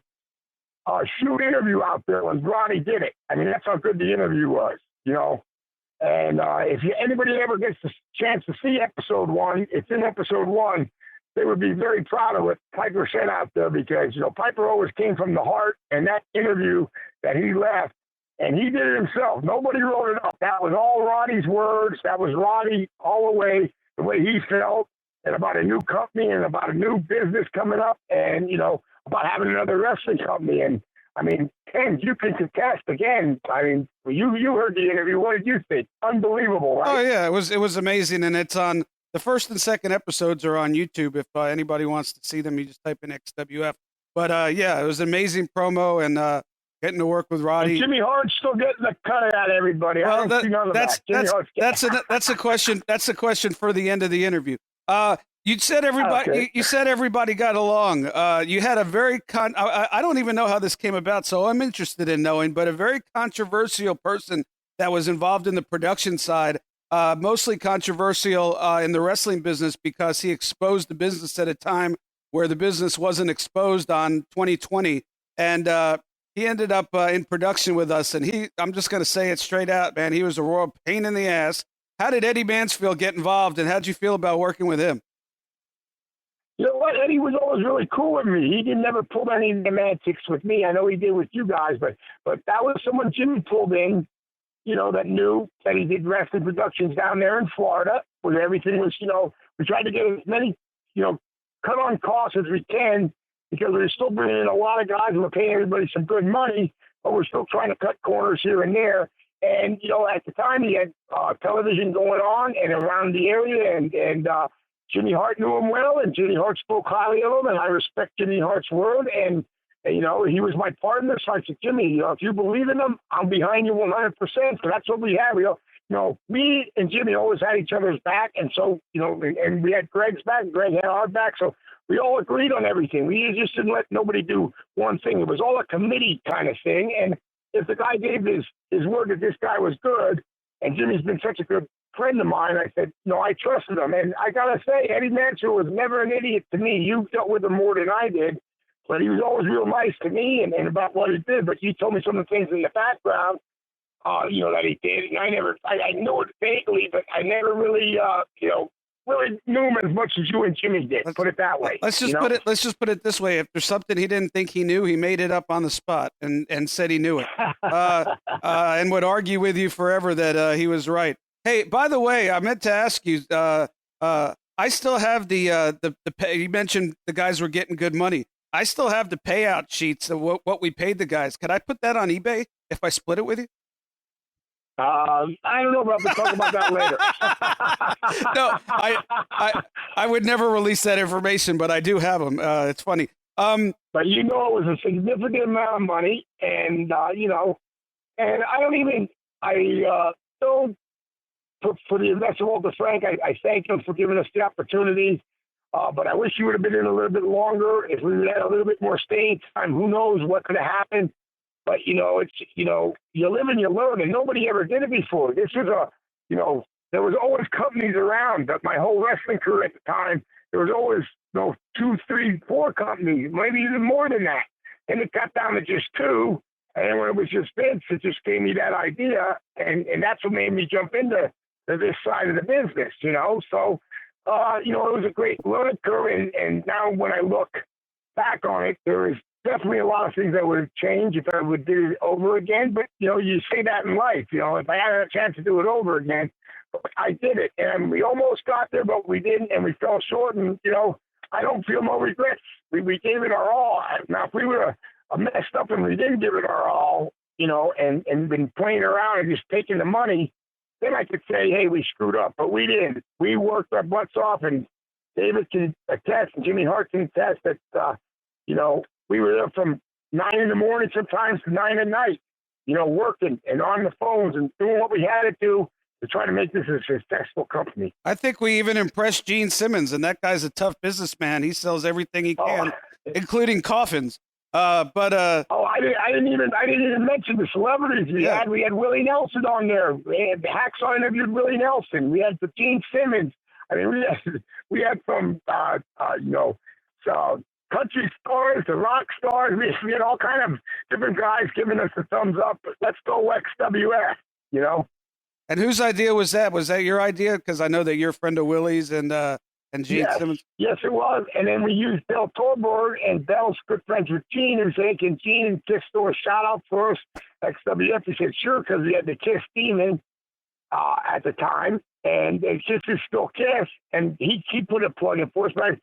S4: a shoot interview out there when Ronnie did it. I mean, that's how good the interview was, And if anybody ever gets the chance to see episode 1, it's in episode 1. They would be very proud of what Piper said out there because, Piper always came from the heart, and that interview that he left, and he did it himself. Nobody wrote it up. That was all Ronnie's words. That was Ronnie all the way he felt, and about a new company and about a new business coming up and, about having another wrestling company. And, I mean, Ken, you can contest again. I mean, you heard the interview. What did you think? Unbelievable, right?
S3: Oh, yeah, it was amazing, and it's on – the first and second episodes are on YouTube. If anybody wants to see them, you just type in XWF. But, yeah, it was an amazing promo and getting to work with Roddy.
S4: And Jimmy Hart's still getting the cut out of everybody.
S3: Well,
S4: I don't see none of that.
S3: That's a question. That's a question for the end of the interview. You said everybody.
S4: Okay.
S3: You said everybody got along. You had a very I don't even know how this came about, so I'm interested in knowing. But a very controversial person that was involved in the production side. Mostly controversial in the wrestling business because he exposed the business at a time where the business wasn't exposed on 2020, and he ended up in production with us. And I'm just going to say it straight out, man. He was a royal pain in the ass. How did Eddie Mansfield get involved, and how'd you feel about working with him?
S4: You know what? Eddie was always really cool with me. He never pulled any of the antics with me. I know he did with you guys, but that was someone Jimmy pulled in. That knew that he did wrestling productions down there in Florida, where everything was, we tried to get as many, cut on costs as we can because we're still bringing in a lot of guys and we're paying everybody some good money, but we're still trying to cut corners here and there. And, at the time he had television going on and around the area and Jimmy Hart knew him well and Jimmy Hart spoke highly of him and I respect Jimmy Hart's word and he was my partner. So I said, Jimmy, if you believe in him, I'm behind you 100%. So that's what we have. Me and Jimmy always had each other's back. And so, and we had Greg's back. Greg had our back. So we all agreed on everything. We just didn't let nobody do one thing. It was all a committee kind of thing. And if the guy gave his word that this guy was good, and Jimmy's been such a good friend of mine, I said, I trusted him. And I got to say, Eddie Mansfield was never an idiot to me. You dealt with him more than I did. But he was always real nice to me and about what he did. But you told me some of the things in the background, that he did. And I know it vaguely, but I never really, really knew him as much as you and Jimmy did. Put it that way.
S3: Let's just put it this way. If there's something he didn't think he knew, he made it up on the spot and said he knew it. And would argue with you forever that he was right. Hey, by the way, I meant to ask you, I still have the pay. You mentioned the guys were getting good money. I still have the payout sheets of what we paid the guys. Could I put that on eBay if I split it with you?
S4: I don't know, but we'll talk about that later.
S3: No, I would never release that information, but I do have them. It's funny.
S4: But it was a significant amount of money, and and I don't for the investor Walter Frank, I thank him for giving us the opportunity. But I wish you would have been in a little bit longer. If we had a little bit more staying time, who knows what could have happened. But, you live and you learn, and nobody ever did it before. This was there was always companies around. But my whole wrestling career at the time, there was always, 2, 3, 4 companies, maybe even more than that. And it got down to just 2. And when it was just Vince, it just gave me that idea. And that's what made me jump into this side of the business, So, it was a great learning curve, and now when I look back on it, there is definitely a lot of things I would have changed if I would do it over again. But, you say that in life, if I had a chance to do it over again, I did it. And we almost got there, but we didn't, and we fell short. And, I don't feel no regrets. We gave it our all. Now, if we would have messed up and we didn't give it our all, and been playing around and just taking the money, then I could say, hey, we screwed up. But we didn't. We worked our butts off, and David can attest, and Jimmy Hart can attest that, we were there from 9 in the morning sometimes to 9 at night, working and on the phones and doing what we had to do to try to make this a successful company.
S3: I think we even impressed Gene Simmons, and that guy's a tough businessman. He sells everything he can, including coffins.
S4: Oh, I didn't even mention the celebrities we had. We had Willie Nelson on there. We had the Hacksaw interviewed Willie Nelson. We had the Gene Simmons. I mean, we had from so country stars to rock stars. We had all kind of different guys giving us the thumbs up. Let's go XWF. You know.
S3: And whose idea was that? Was that your idea? Because I know that you're a friend of Willie's and Gene Simmons.
S4: Yes, it was. And then we used Bill Torborg, and Bill's good friends with Gene, who said, "Can Gene and Kiss do a shout out for us?" XWF. He said, "Sure," because we had the Kiss demon at the time, and Kiss is still Kiss, and he put a plug in for us. But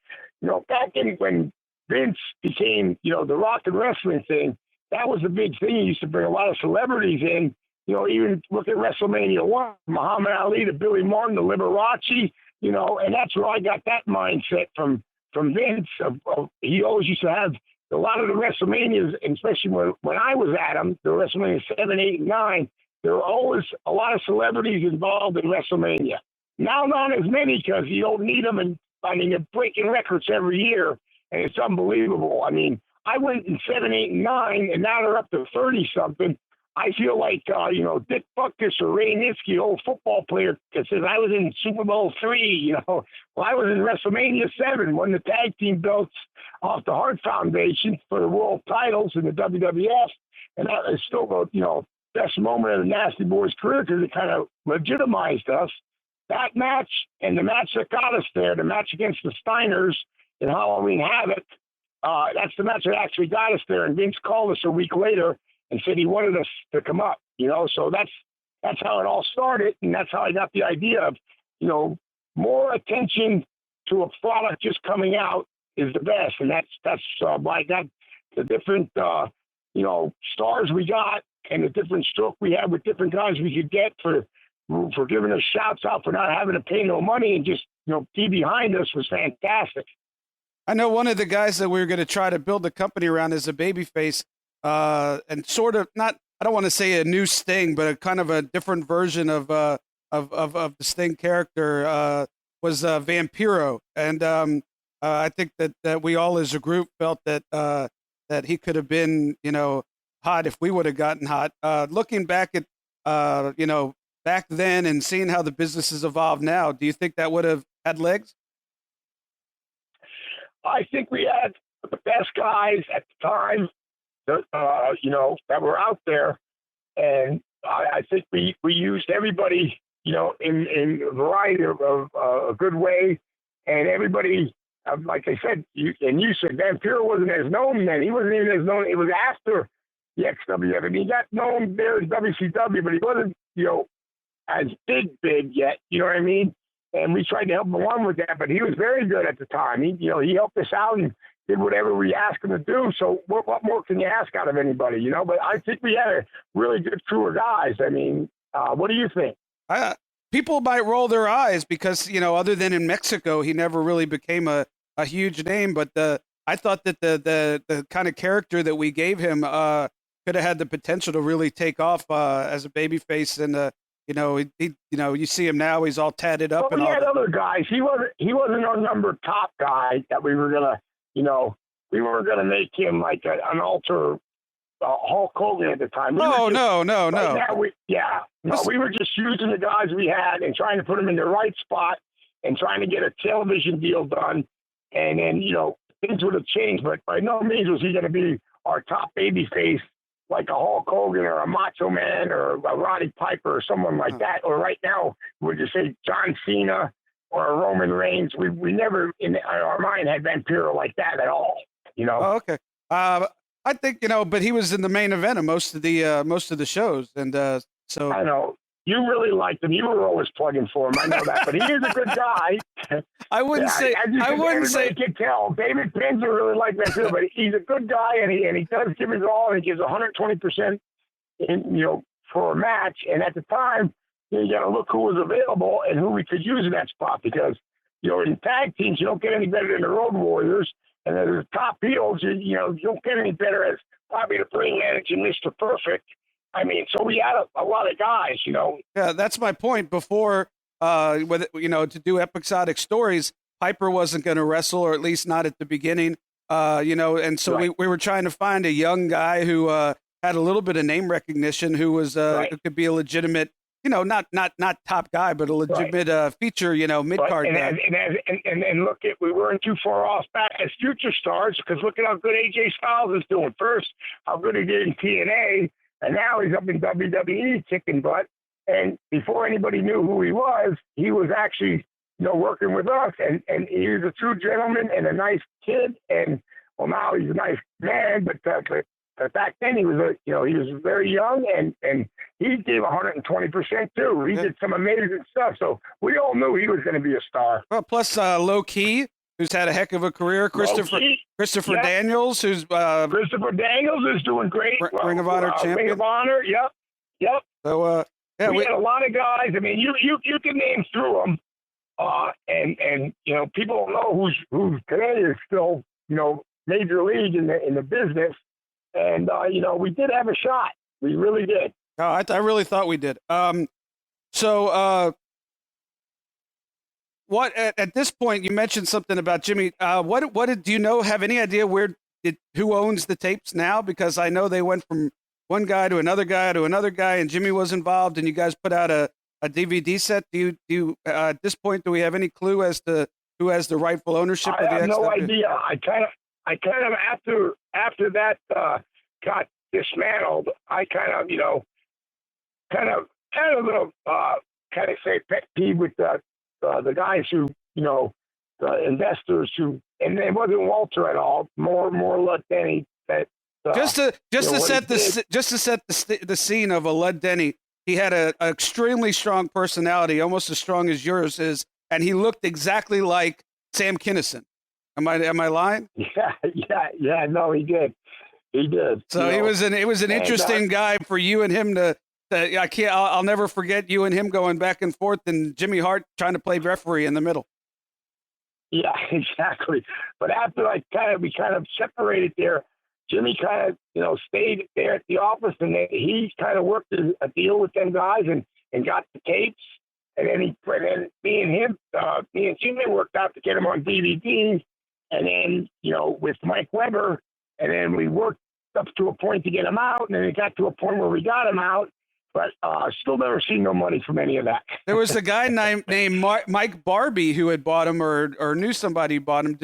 S4: back in when Vince became the Rock and Wrestling thing, that was a big thing. He used to bring a lot of celebrities in. Even look at WrestleMania 1, Muhammad Ali, to Billy Martin, to Liberace. And that's where I got that mindset from Vince. He always used to have a lot of the WrestleManias, and especially when I was at them, the WrestleMania 7, 8, and 9, there were always a lot of celebrities involved in WrestleMania. Now not as many because you don't need them, and they're breaking records every year, and it's unbelievable. I mean, I went in 7, 8, and 9, and now they're up to 30-something. I feel like, Dick Butkus or Ray Nitschke, old football player, that says I was in Super Bowl III, Well, I was in WrestleMania 7, won the tag team belts off the Hart Foundation for the world titles in the WWF. And that is still the, best moment of the Nasty Boys' career because it kind of legitimized us. That match and the match that got us there, the match against the Steiners in Halloween Havoc, that's the match that actually got us there. And Vince called us a week later and said he wanted us to come up, so that's how it all started, and that's how I got the idea of, more attention to a product just coming out is the best, and that's why I got the different, stars we got and the different stroke we had with different guys we could get for giving us shouts out for not having to pay no money and just, be behind us was fantastic.
S3: I know one of the guys that we were going to try to build the company around is a babyface. And sort of I don't want to say a new Sting, but a kind of a different version of the Sting character was Vampiro, and I think that we all as a group felt that he could have been hot if we would have gotten hot. Looking back at back then and seeing how the business has evolved now, do you think that would have had legs?
S4: I think we had the best guys at the time. That were out there, and I think we used everybody, in a variety of a good way, and everybody, like I said, you said Vampiro wasn't as known then. He wasn't even as known. It was after the XWF. I mean, he got known there as WCW, but he wasn't, as big yet. You know what I mean? And we tried to help him along with that, but he was very good at the time. He helped us out and did whatever we asked him to do. So what more can you ask out of anybody, But I think we had a really good crew of guys. I mean, what do you think?
S3: People might roll their eyes because, other than in Mexico, he never really became a huge name. But I thought that the kind of character that we gave him could have had the potential to really take off as a babyface. And, you see him now, he's all tatted up.
S4: But we had other guys. He wasn't our number top guy that we were going to, we weren't going to make him like an alter Hulk Hogan at the time.
S3: No.
S4: We were just using the guys we had and trying to put them in the right spot and trying to get a television deal done. And then, things would have changed, but by no means was he going to be our top baby face like a Hulk Hogan or a Macho Man or a Roddy Piper or someone like that. Or right now, would you say John Cena or a Roman Reigns? We never in our mind had Vampiro like that at all.
S3: Oh, okay. I think but he was in the main event of most of the shows, and so
S4: I know you really liked him. You were always plugging for him. I know that, but he is a good guy.
S3: I wouldn't say. I wouldn't say.
S4: You can tell David Penzer really liked that too, but he's a good guy, and he does give his all, and he gives 120% for a match. And at the time, you got to look who was available and who we could use in that spot because in tag teams you don't get any better than the Road Warriors. And then the top heels, you don't get any better as Bobby the Brain Manager and Mr. Perfect. I mean, so we had a lot of guys,
S3: Yeah, that's my point. Before, to do episodic stories, Piper wasn't going to wrestle, or at least not at the beginning. And so we were trying to find a young guy who had a little bit of name recognition, who was who could be a legitimate, not top guy, but a legitimate feature, mid card guy.
S4: And look, we weren't too far off back as future stars, because look at how good AJ Styles is doing. First, how good he did in TNA, and now he's up in WWE kicking butt. And before anybody knew who he was actually, working with us, and he was a true gentleman and a nice kid. And well, now he's a nice man, but back then he was he was very young, and he gave 120% too. He did some amazing stuff. So we all knew he was going to be a star.
S3: Well, plus Low Key, who's had a heck of a career. Christopher Daniels, who's
S4: Christopher Daniels is doing great.
S3: Ring of Honor champion.
S4: Ring of Honor, yep.
S3: So
S4: we had a lot of guys. I mean, you can name through them, and people don't know who's today is still major league in the business, and we did have a shot. We really did.
S3: Oh, I really thought we did. So what at this point you mentioned something about Jimmy? What do you have any idea who owns the tapes now? Because I know they went from one guy to another guy, and Jimmy was involved, and you guys put out a DVD set. Do you at this point, do we have any clue as to who has the rightful ownership of the XW?
S4: I have no idea. I kind of after that got dismantled, I kind of say pet peeve with the guys who the investors who, and it wasn't Walter at all, more Lud Denny. That
S3: just to set the scene of a Lud Denny, he had an extremely strong personality, almost as strong as yours is, and he looked exactly like Sam Kinison. Am I lying?
S4: Yeah. No, he did.
S3: So it was an interesting guy for you and him to. I'll never forget you and him going back and forth, and Jimmy Hart trying to play referee in the middle.
S4: Yeah, exactly. But after we kind of separated there, Jimmy kind of stayed there at the office, and then he kind of worked a deal with them guys and got the tapes. And then me and Jimmy worked out to get them on DVD. And then, with Mike Weber, and then we worked up to a point to get them out, and then it got to a point where we got them out, but still never seen no money from any of that. There
S3: was a guy named Mike Barbie who had bought him or knew somebody who bought him.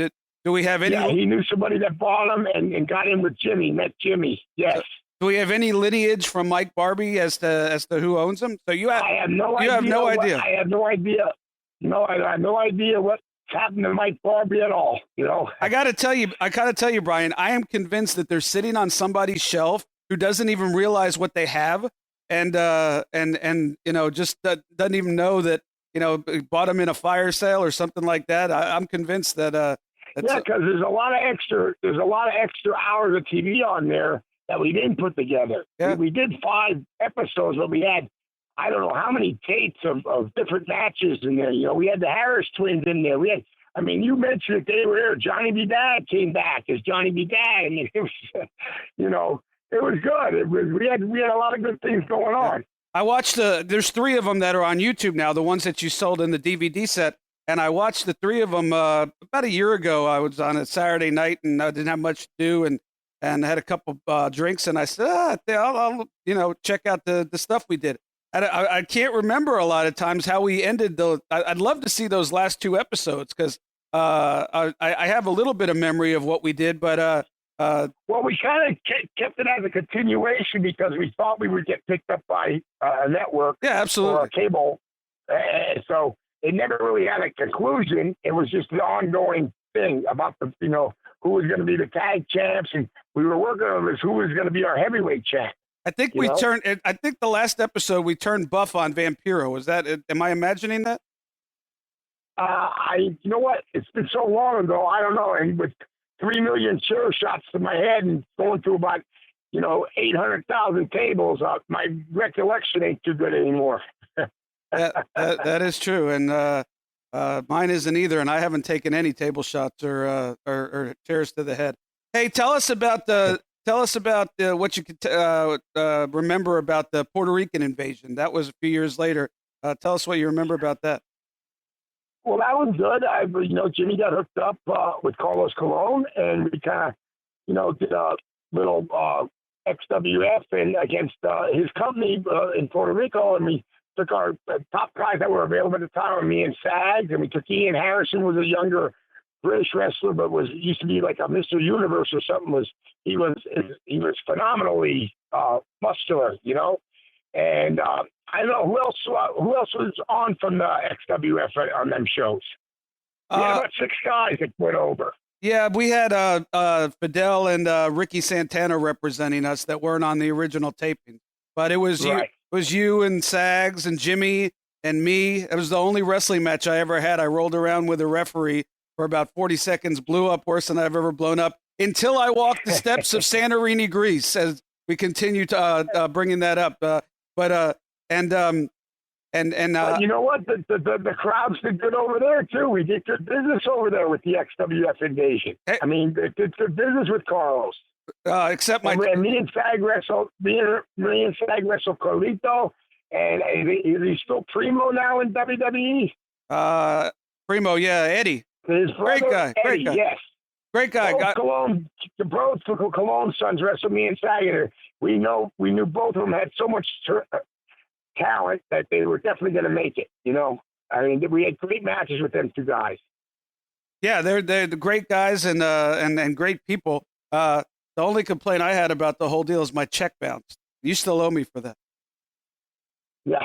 S3: Do we have any?
S4: Yeah, he knew somebody that bought him and got in with Jimmy, met Jimmy, yes.
S3: Do we have any lineage from Mike Barbie as to who owns him? So
S4: I have no idea. I have no idea. No, I have no idea what's happened to Mike Barbie at all.
S3: I gotta tell you, Brian. I am convinced that they're sitting on somebody's shelf who doesn't even realize what they have, and just doesn't even know that bought them in a fire sale or something like that. I'm convinced that.
S4: Because there's a lot of extra hours of TV on there that we didn't put together.
S3: Yeah.
S4: We did 5 episodes, but we had, I don't know how many tapes of different matches in there. We had the Harris twins in there. You mentioned that they were there. Johnny B. Dad came back as Johnny B. Dad. I mean, it was, it was good. We had a lot of good things going on.
S3: I watched there's 3 of them that are on YouTube now, the ones that you sold in the DVD set. And I watched the 3 of them about a year ago. I was on a Saturday night and I didn't have much to do and had a couple drinks. And I said, I'll check out the stuff we did. And I can't remember a lot of times how we ended those. I'd love to see those last 2 episodes because I have a little bit of memory of what we did. But
S4: well, we kind of kept it as a continuation because we thought we would get picked up by a network,
S3: absolutely,
S4: or a cable. So it never really had a conclusion. It was just the ongoing thing about who was going to be the tag champs, and we were working on this who was going to be our heavyweight champ.
S3: I think I think the last episode we turned buff on Vampiro. Was that? Am I imagining that?
S4: You know what? It's been so long ago. I don't know. And with 3 million chair shots to my head and going through about 800,000 tables, my recollection ain't too good anymore.
S3: That is true, and mine isn't either. And I haven't taken any table shots or chairs to the head. Hey, tell us about what you could remember about the Puerto Rican invasion. That was a few years later. Tell us what you remember about that.
S4: Well, that was good. Jimmy got hooked up with Carlos Colon, and we kind of, did a little XWF and against his company in Puerto Rico, and we took our top guys that were available at the time, me and Sags, and we took Ian Harrison, was a younger British wrestler, but used to be like a Mr. Universe or something. He was phenomenally muscular, and I don't know who else was on from the XWF on them shows. We had about 6 guys that went over.
S3: Yeah, we had Fidel and Ricky Santana representing us that weren't on the original taping, but it was
S4: Right.
S3: you and Sags and Jimmy and me. It was the only wrestling match I ever had. I rolled around with a referee for about 40 seconds, blew up worse than I've ever blown up until I walked the steps of Santorini, Greece. As we continue to bringing that up, but you know what? The crowds did good over there too. We did good business over there with the XWF invasion. Hey.
S4: I mean, did good business with Carlos.
S3: Except my
S4: Me and Sag wrestled Carlito, and is he still Primo now in WWE?
S3: Primo, yeah, Eddie.
S4: His
S3: Great
S4: brother,
S3: guy,
S4: Eddie, yes.
S3: Great guy.
S4: Both Cologne sons wrestled me and Sag, and we knew both of them had so much talent that they were definitely going to make it. I mean, we had great matches with them 2 guys.
S3: Yeah, they're the great guys and great people. The only complaint I had about the whole deal is my check bounced. You still owe me for that.
S4: Yeah,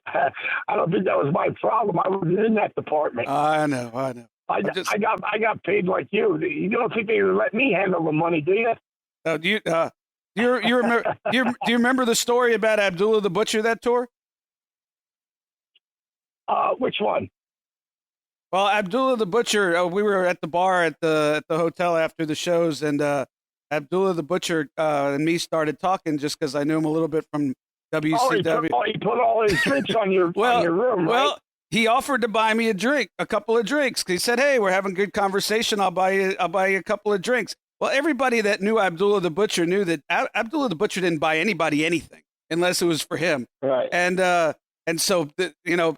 S4: I don't think that was my problem. I was in that department.
S3: I know.
S4: I got paid like you. You don't think they would let me handle the money, do you?
S3: Do you remember? Do you remember the story about Abdullah the Butcher that tour?
S4: Which one?
S3: Well, Abdullah the Butcher, we were at the bar at the hotel after the shows, and Abdullah the Butcher and me started talking just because I knew him a little bit from WCW.
S4: He put all his drinks on your room, right?
S3: Well, he offered to buy me a couple of drinks. He said, "Hey, we're having good conversation. I'll buy you a couple of drinks." Well, everybody that knew Abdullah the Butcher knew that Abdullah the Butcher didn't buy anybody anything unless it was for him.
S4: Right.
S3: And so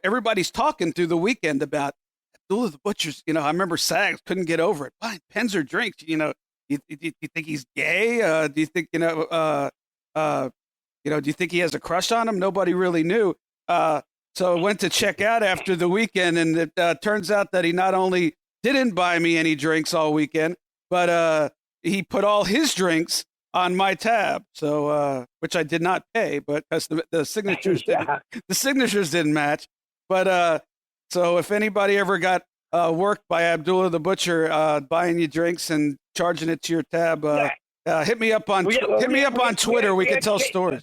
S3: everybody's talking through the weekend about Abdullah the Butcher's. I remember Sags couldn't get over it. Buying Penzer drinks. You think he's gay? Do you think do you think he has a crush on him? Nobody really knew. So I went to check out after the weekend, and it turns out that he not only didn't buy me any drinks all weekend, but he put all his drinks on my tab. So which I did not pay, but because the signatures the signatures didn't match. But so if anybody ever got worked by Abdullah the Butcher buying you drinks and charging it to your tab, hit me up on Twitter. We can tell stories.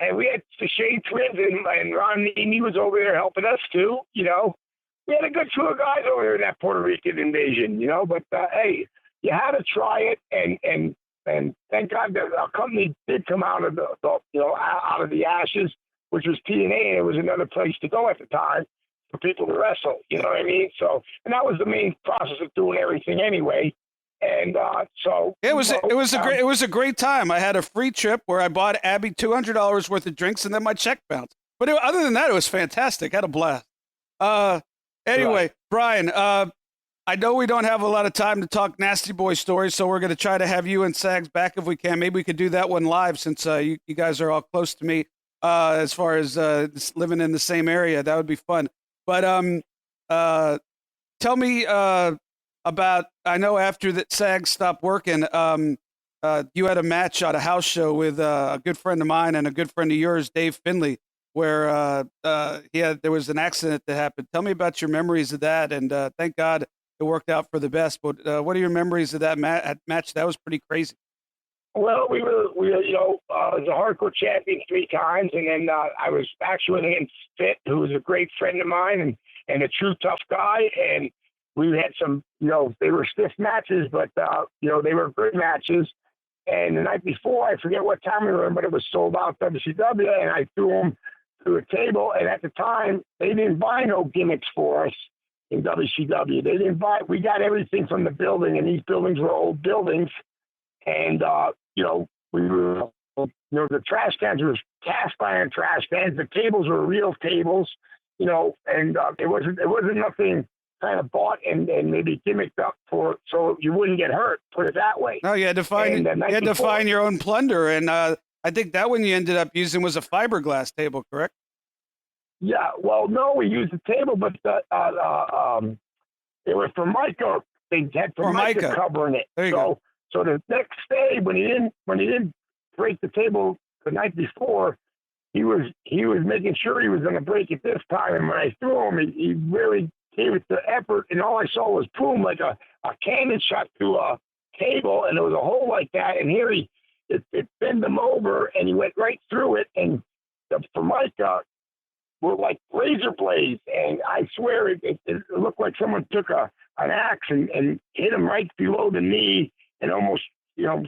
S4: And we had the Shea Twins and Ron Nemi was over there helping us too. We had a good crew of guys over there in that Puerto Rican invasion. But hey, you had to try it, and thank God that our company did come out of out of the ashes, which was TNA, and it was another place to go at the time for people to wrestle. You know what I mean? So, and that was the main process of doing everything anyway. And so
S3: it was a great time. I had a free trip where I bought Abby $200 worth of drinks, and then my check bounced. But other than that, it was fantastic. I had a blast. Anyway, right. Brian, I know we don't have a lot of time to talk Nasty Boy stories, so we're going to try to have you and Sags back if we can. Maybe we could do that one live since you guys are all close to me as far as living in the same area. That would be fun. But tell me about, I know after that Sags stopped working, you had a match at a house show with a good friend of mine and a good friend of yours, Dave Finley, where there was an accident that happened. Tell me about your memories of that, and thank God it worked out for the best. But what are your memories of that match? That was pretty crazy.
S4: Well, we were I was a hardcore champion 3 times, and then I was actually against Fit, who was a great friend of mine and a true tough guy, and we had some, they were stiff matches, but, they were good matches. And the night before, I forget what time we were in, but it was sold out WCW, and I threw them to a table. And at the time, they didn't buy no gimmicks for us in WCW. They didn't buy, we got everything from the building, and these buildings were old buildings. And, we were, the trash cans were cast iron trash cans. The tables were real tables. and it wasn't nothing kind of bought and maybe gimmicked up for so you wouldn't get hurt. Put it that way.
S3: No, you had to find your own plunder, and I think that one you ended up using was a fiberglass table, correct?
S4: Yeah. Well, no, we used the table, but it was for Micah. They had Formica covering it.
S3: There you go.
S4: So the next day, when he didn't break the table the night before, he was making sure he was going to break it this time. And when I threw him, he really gave it the effort, and all I saw was boom, like a cannon shot through a table, and there was a hole like that. And here it bent him over, and he went right through it. And the Formica were like razor blades, and I swear it looked like someone took an axe and hit him right below the knee, and almost,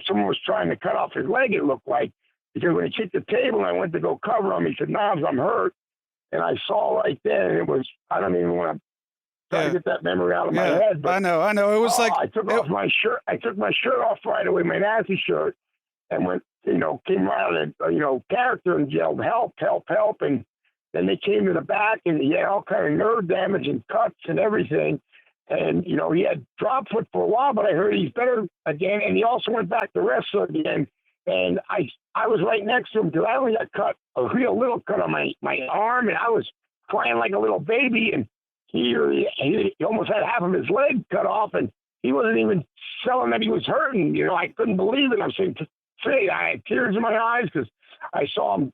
S4: someone was trying to cut off his leg, it looked like, because when he hit the table and I went to go cover him, he said, "Knobs, I'm hurt." And I saw right then, and it was, I don't even want to try to get that memory out of my head. But,
S3: I know. It was like
S4: I took off my shirt. I took my shirt off right away, my Nazi shirt, and went, came out of character and yelled, "Help, help, help." And then they came to the back, and he had all kind of nerve damage and cuts and everything. And, he had drop foot for a while, but I heard he's better again. And he also went back to wrestle again. And I was right next to him because I only got cut, a real little cut on my arm, and I was crying like a little baby. And he almost had half of his leg cut off, and he wasn't even selling that he was hurting. I couldn't believe it. I'm saying, I had tears in my eyes because I saw him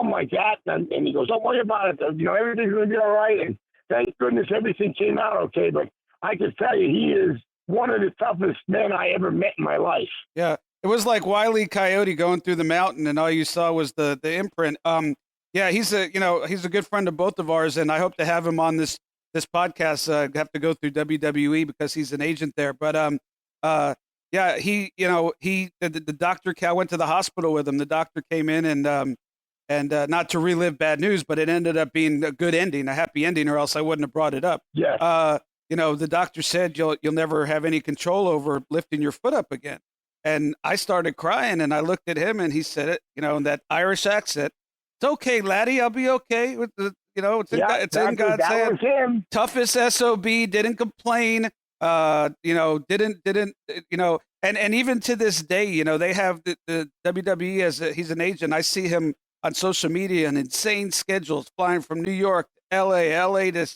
S4: like that. And he goes, "Don't worry about it. Everything's going to be all right." And thank goodness everything came out okay. But I can tell you, he is one of the toughest men I ever met in my life.
S3: Yeah. It was like Wile E. Coyote going through the mountain, and all you saw was the imprint. Yeah, he's a good friend of both of ours, and I hope to have him on this podcast. Have to go through WWE because he's an agent there. But yeah, the doctor. I went to the hospital with him. The doctor came in and not to relive bad news, but it ended up being a good ending, a happy ending, or else I wouldn't have brought it up.
S4: Yeah.
S3: The doctor said you'll never have any control over lifting your foot up again. And I started crying, and I looked at him, and he said it, in that Irish accent. "It's okay, laddie. I'll be okay with the, it's in God's hand. Toughest SOB, didn't complain. And even to this day, they have the WWE he's an agent. I see him on social media and insane schedules, flying from New York, LA to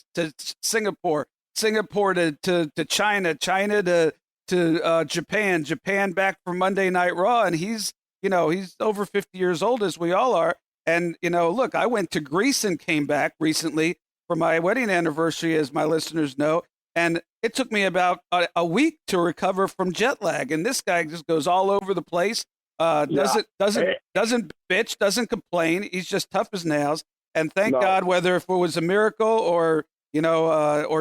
S3: Singapore to China to Japan back for Monday Night Raw. And he's over 50 years old, as we all are. And, look, I went to Greece and came back recently for my wedding anniversary, as my listeners know. And it took me about a week to recover from jet lag. And this guy just goes all over the place. Doesn't bitch, doesn't complain. He's just tough as nails. And thank God, whether if it was a miracle or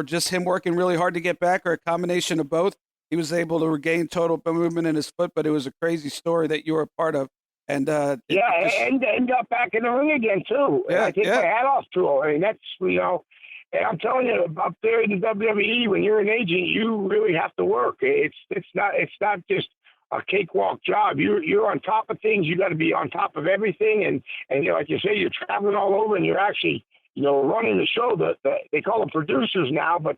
S3: just him working really hard to get back, or a combination of both, he was able to regain total movement in his foot. But it was a crazy story that you were a part of. And and
S4: got back in the ring again too.
S3: Yeah,
S4: I take my hat off to him. I mean, that's and I'm telling you, up there in the WWE, when you're an agent, you really have to work. It's not just a cakewalk job. You're on top of things. You got to be on top of everything. And like you say, you're traveling all over, and you're actually running the show. They call them producers now, but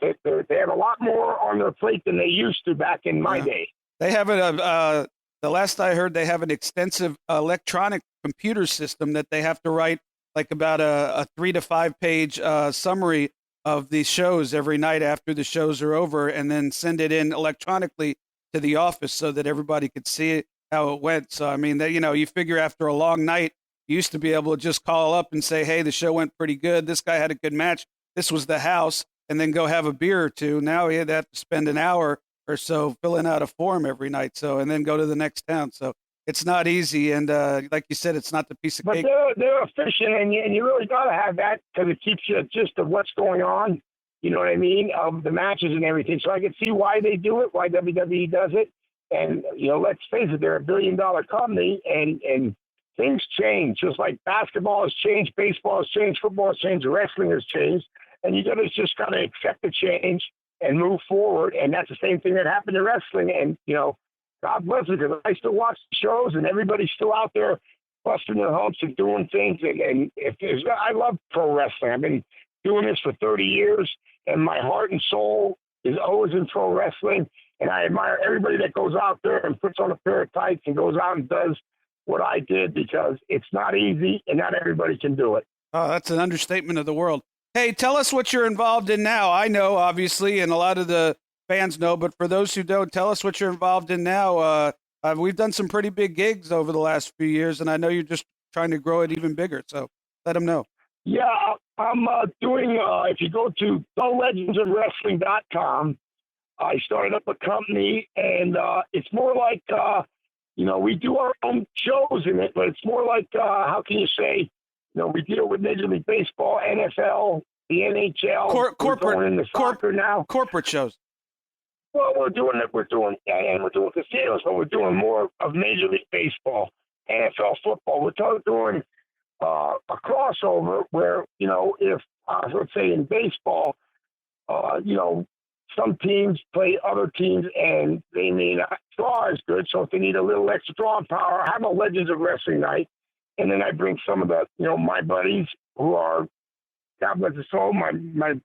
S4: they have a lot more on their plate than they used to back in my day.
S3: They have the last I heard, they have an extensive electronic computer system that they have to write like about a 3 to 5 page summary of the shows every night after the shows are over, and then send it in electronically to the office so that everybody could see how it went. So, I mean, you figure after a long night, you used to be able to just call up and say, "Hey, the show went pretty good. This guy had a good match. This was the house," and then go have a beer or two. Now you have to spend an hour or so filling out a form every night. So, and then go to the next town. So it's not easy. And like you said, it's not the piece of cake.
S4: But they're efficient, and you really got to have that because it keeps you just of what's going on. You know what I mean? Of the matches and everything. So I can see why they do it, why WWE does it. And, let's face it, they're $1 billion company, and things change. Just like basketball has changed, baseball has changed, football has changed, wrestling has changed. And you just got to accept the change and move forward. And that's the same thing that happened in wrestling. And, God bless it, because I still watch the shows, and everybody's still out there busting their humps and doing things. And if there's, I love pro wrestling. I've been doing this for 30 years, and my heart and soul is always in pro wrestling. And I admire everybody that goes out there and puts on a pair of tights and goes out and does what I did, because it's not easy and not everybody can do it.
S3: Oh, that's an understatement of the world. Hey, tell us what you're involved in now. I know, obviously, and a lot of the fans know, but for those who don't, tell us what you're involved in now. We've done some pretty big gigs over the last few years, and I know you're just trying to grow it even bigger. So let them know.
S4: Yeah, I'm doing, if you go to thelegendsofwrestling.com, I started up a company, and it's more like, we do our own shows in it, but it's more like, how can you say, we deal with Major League Baseball, NFL, the NHL, soccer now.
S3: Corporate shows.
S4: Well, we're doing casinos, but we're doing more of Major League Baseball, NFL football. We're doing a crossover where, if, let's say in baseball, some teams play other teams and they may not draw as good. So if they need a little extra drawing power, I have a Legends of Wrestling night. And then I bring some of the, my buddies who are, God bless his soul, my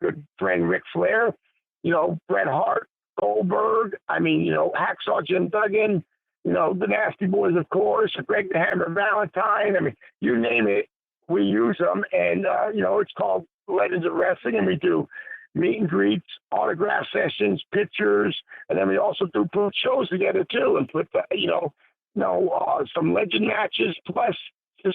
S4: good friend Ric Flair, Bret Hart, Goldberg, Hacksaw Jim Duggan, the Nasty Boys, of course, Greg the Hammer Valentine. You name it, we use them. And, it's called Legends of Wrestling, and we do meet and greets, autograph sessions, pictures, and then we also put shows together too, and put some legend matches plus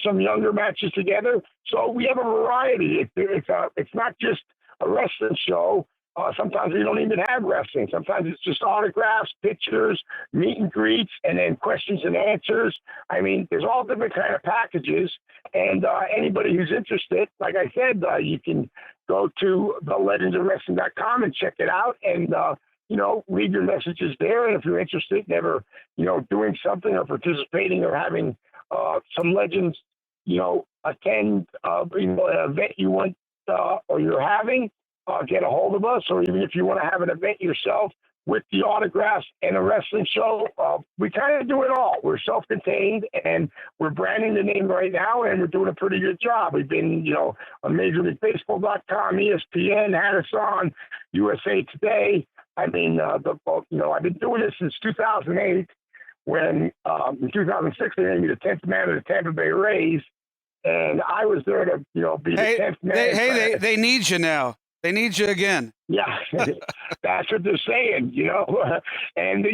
S4: some younger matches together. So we have a variety. It's not just a wrestling show. Sometimes we don't even have wrestling. Sometimes it's just autographs, pictures, meet and greets, and then questions and answers. There's all different kind of packages. And anybody who's interested, like I said, you can go to thelegendsofwrestling.com and check it out, and leave your messages there. And if you're interested in ever, doing something or participating or having some legends, attend, an event you want or you're having, get a hold of us. Or even if you want to have an event yourself with the autographs and a wrestling show, we kind of do it all. We're self-contained, and we're branding the name right now, and we're doing a pretty good job. We've been, on MajorLeagueBaseball.com, ESPN, had us on USA Today. I've been doing this since 2008, when in 2006 they named me the 10th man of the Tampa Bay Rays, and I was there to, be the 10th man.
S3: They need you now. They need you again.
S4: Yeah, that's what they're saying, And,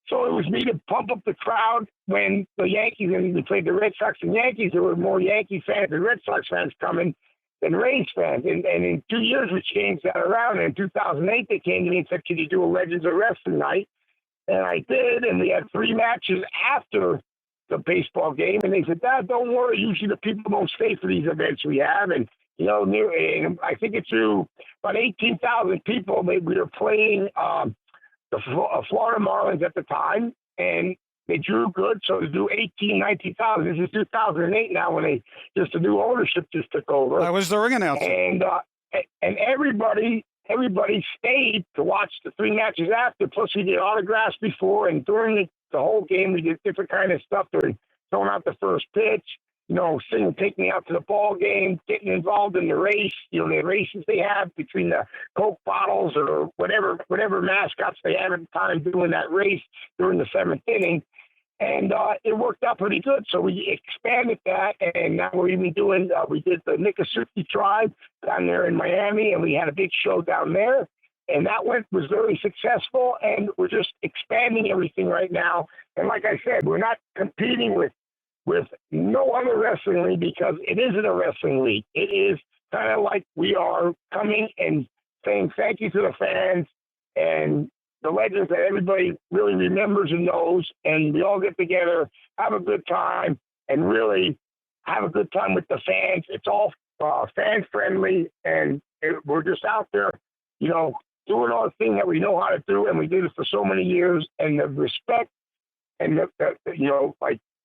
S4: so it was me to pump up the crowd when the Yankees, and we played the Red Sox and Yankees. There were more Yankee fans and Red Sox fans coming than Rays fans. And in 2 years, we changed that around. And in 2008, they came to me and said, "Can you do a Legends of Wrestling night?" And I did. And we had 3 matches after the baseball game. And they said, "Dad, don't worry. Usually the people don't stay for these events we have." And, I think it's about 18,000 people. We were playing the Florida Marlins at the time, and they drew good. So to do 18, 19,000, this is 2008 now, when the new ownership just took over.
S3: I was the ring announcer.
S4: And everybody stayed to watch the 3 matches after. Plus we did autographs before, and during the whole game we did different kind of stuff during throwing out the first pitch. Singing "Take Me Out to the Ball Game," getting involved in the race, the races they have between the Coke bottles or whatever mascots they have at the time, doing that race during the 7th inning. And it worked out pretty good. So we expanded that, and now we're even doing, we did the Nicosuke tribe down there in Miami, and we had a big show down there. And that was very successful, and we're just expanding everything right now. And like I said, we're not competing with no other wrestling league, because it isn't a wrestling league. It is kind of like we are coming and saying thank you to the fans and the legends that everybody really remembers and knows, and we all get together, have a good time, and really have a good time with the fans. It's all fan-friendly, and we're just out there, doing our thing that we know how to do, and we did it for so many years, and the respect and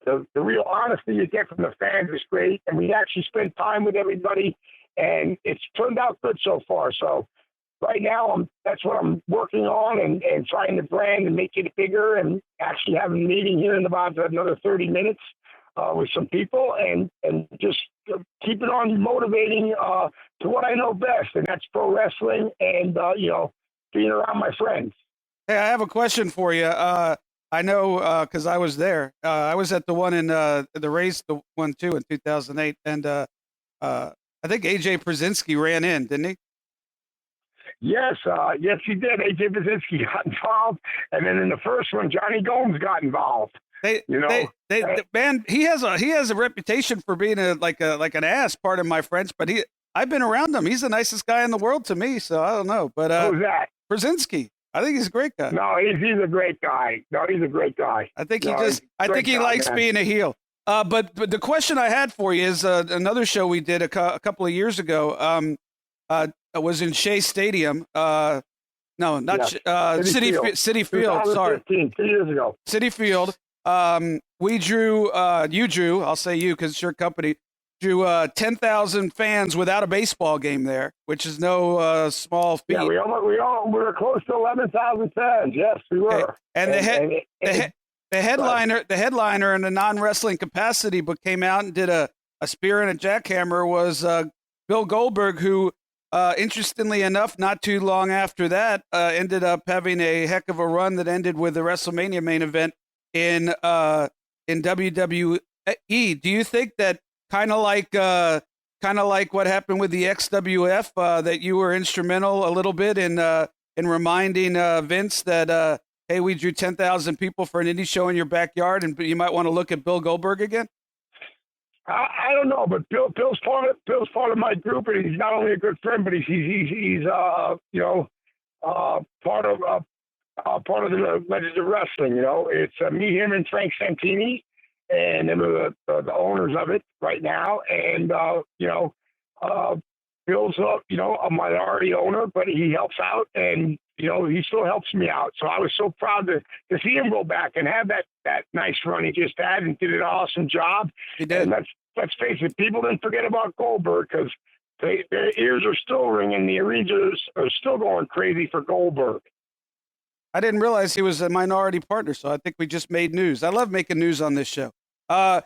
S4: the real honesty you get from the fans is great, and we actually spend time with everybody, and it's turned out good so far. So right now, that's what I'm working on, and trying to brand and make it bigger, and actually having a meeting here in about another 30 minutes with some people and just keep it on motivating to what I know best, and that's pro wrestling and, being around my friends.
S3: Hey, I have a question for you. I know because I was there. I was at the one in the race, the one too in 2008, and I think AJ Przinsky ran in, didn't he?
S4: Yes, yes, he did. AJ Brzezinski got involved, and then in the first one, Johnny Gomes got involved.
S3: Man, he has a reputation for being like an ass. Pardon my French, but I've been around him. He's the nicest guy in the world to me. So I don't know, but
S4: who's that?
S3: Brzezinski. I think he's a great guy.
S4: No, he's a great guy. No, he's a great guy.
S3: I think he likes being a heel. But the question I had for you is another show we did a couple of years ago. Was in Shea Stadium. No, not City Field. Sorry,
S4: 2 years ago.
S3: City Field. We drew. You drew. I'll say you because it's your company. Drew 10,000 fans without a baseball game there, which is no small feat.
S4: Yeah, we were close to 11,000 fans. Yes, we were.
S3: And the headliner in a non-wrestling capacity, but came out and did a spear and a jackhammer was Bill Goldberg, who, interestingly enough, not too long after that, ended up having a heck of a run that ended with the WrestleMania main event in WWE. Do you think that kind of like what happened with the XWF, that you were instrumental a little bit in reminding Vince that hey, we drew 10,000 people for an indie show in your backyard, and you might want to look at Bill Goldberg again?
S4: I don't know, but Bill's part of my group, and he's not only a good friend, but he's part of the Legends of Wrestling. It's me, him, and Frank Santini, and they're the owners of it right now. And Bill's a minority owner, but he helps out, and he still helps me out. So I was so proud to see him go back and have that nice run he just had, and did an awesome job.
S3: He did.
S4: And let's face it, people didn't forget about Goldberg because their ears are still ringing. The arenas are still going crazy for Goldberg.
S3: I didn't realize he was a minority partner, so I think we just made news. I love making news on this show. Hey,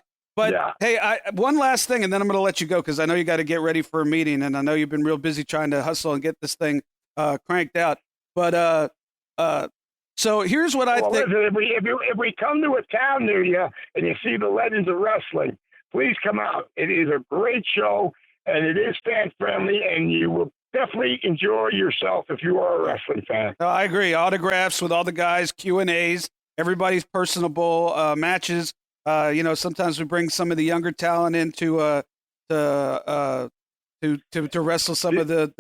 S3: one last thing, and then I'm going to let you go because I know you got to get ready for a meeting, and I know you've been real busy trying to hustle and get this thing cranked out. But so here's what I think.
S4: Listen, if we come to a town near you and you see the Legends of Wrestling, please come out. It is a great show, and it is fan friendly, and you will definitely enjoy yourself if you are a wrestling fan.
S3: No, I agree. Autographs with all the guys, Q&As, everybody's personable matches. Sometimes we bring some of the younger talent in to wrestle some of the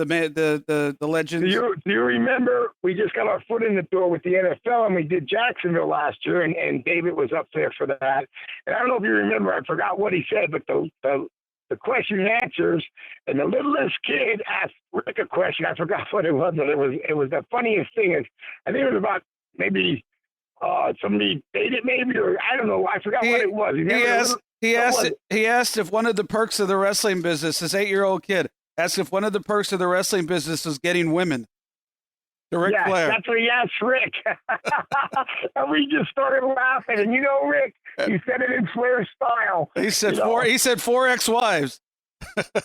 S3: legends.
S4: Do you remember we just got our foot in the door with the NFL, and we did Jacksonville last year, and David was up there for that. And I don't know if you remember, I forgot what he said, but the question and answers, and the littlest kid asked Rick a question. I forgot what it was, but it was the funniest thing. I think it was about maybe somebody dated maybe, or I don't know. I forgot what it was.
S3: He asked if one of the perks of the wrestling business, this 8-year-old kid asked if one of the perks of the wrestling business is getting women. To Ric Flair.
S4: That's what he asked Rick. And we just started laughing. And Rick, he said it in Flair style.
S3: He said four ex-wives.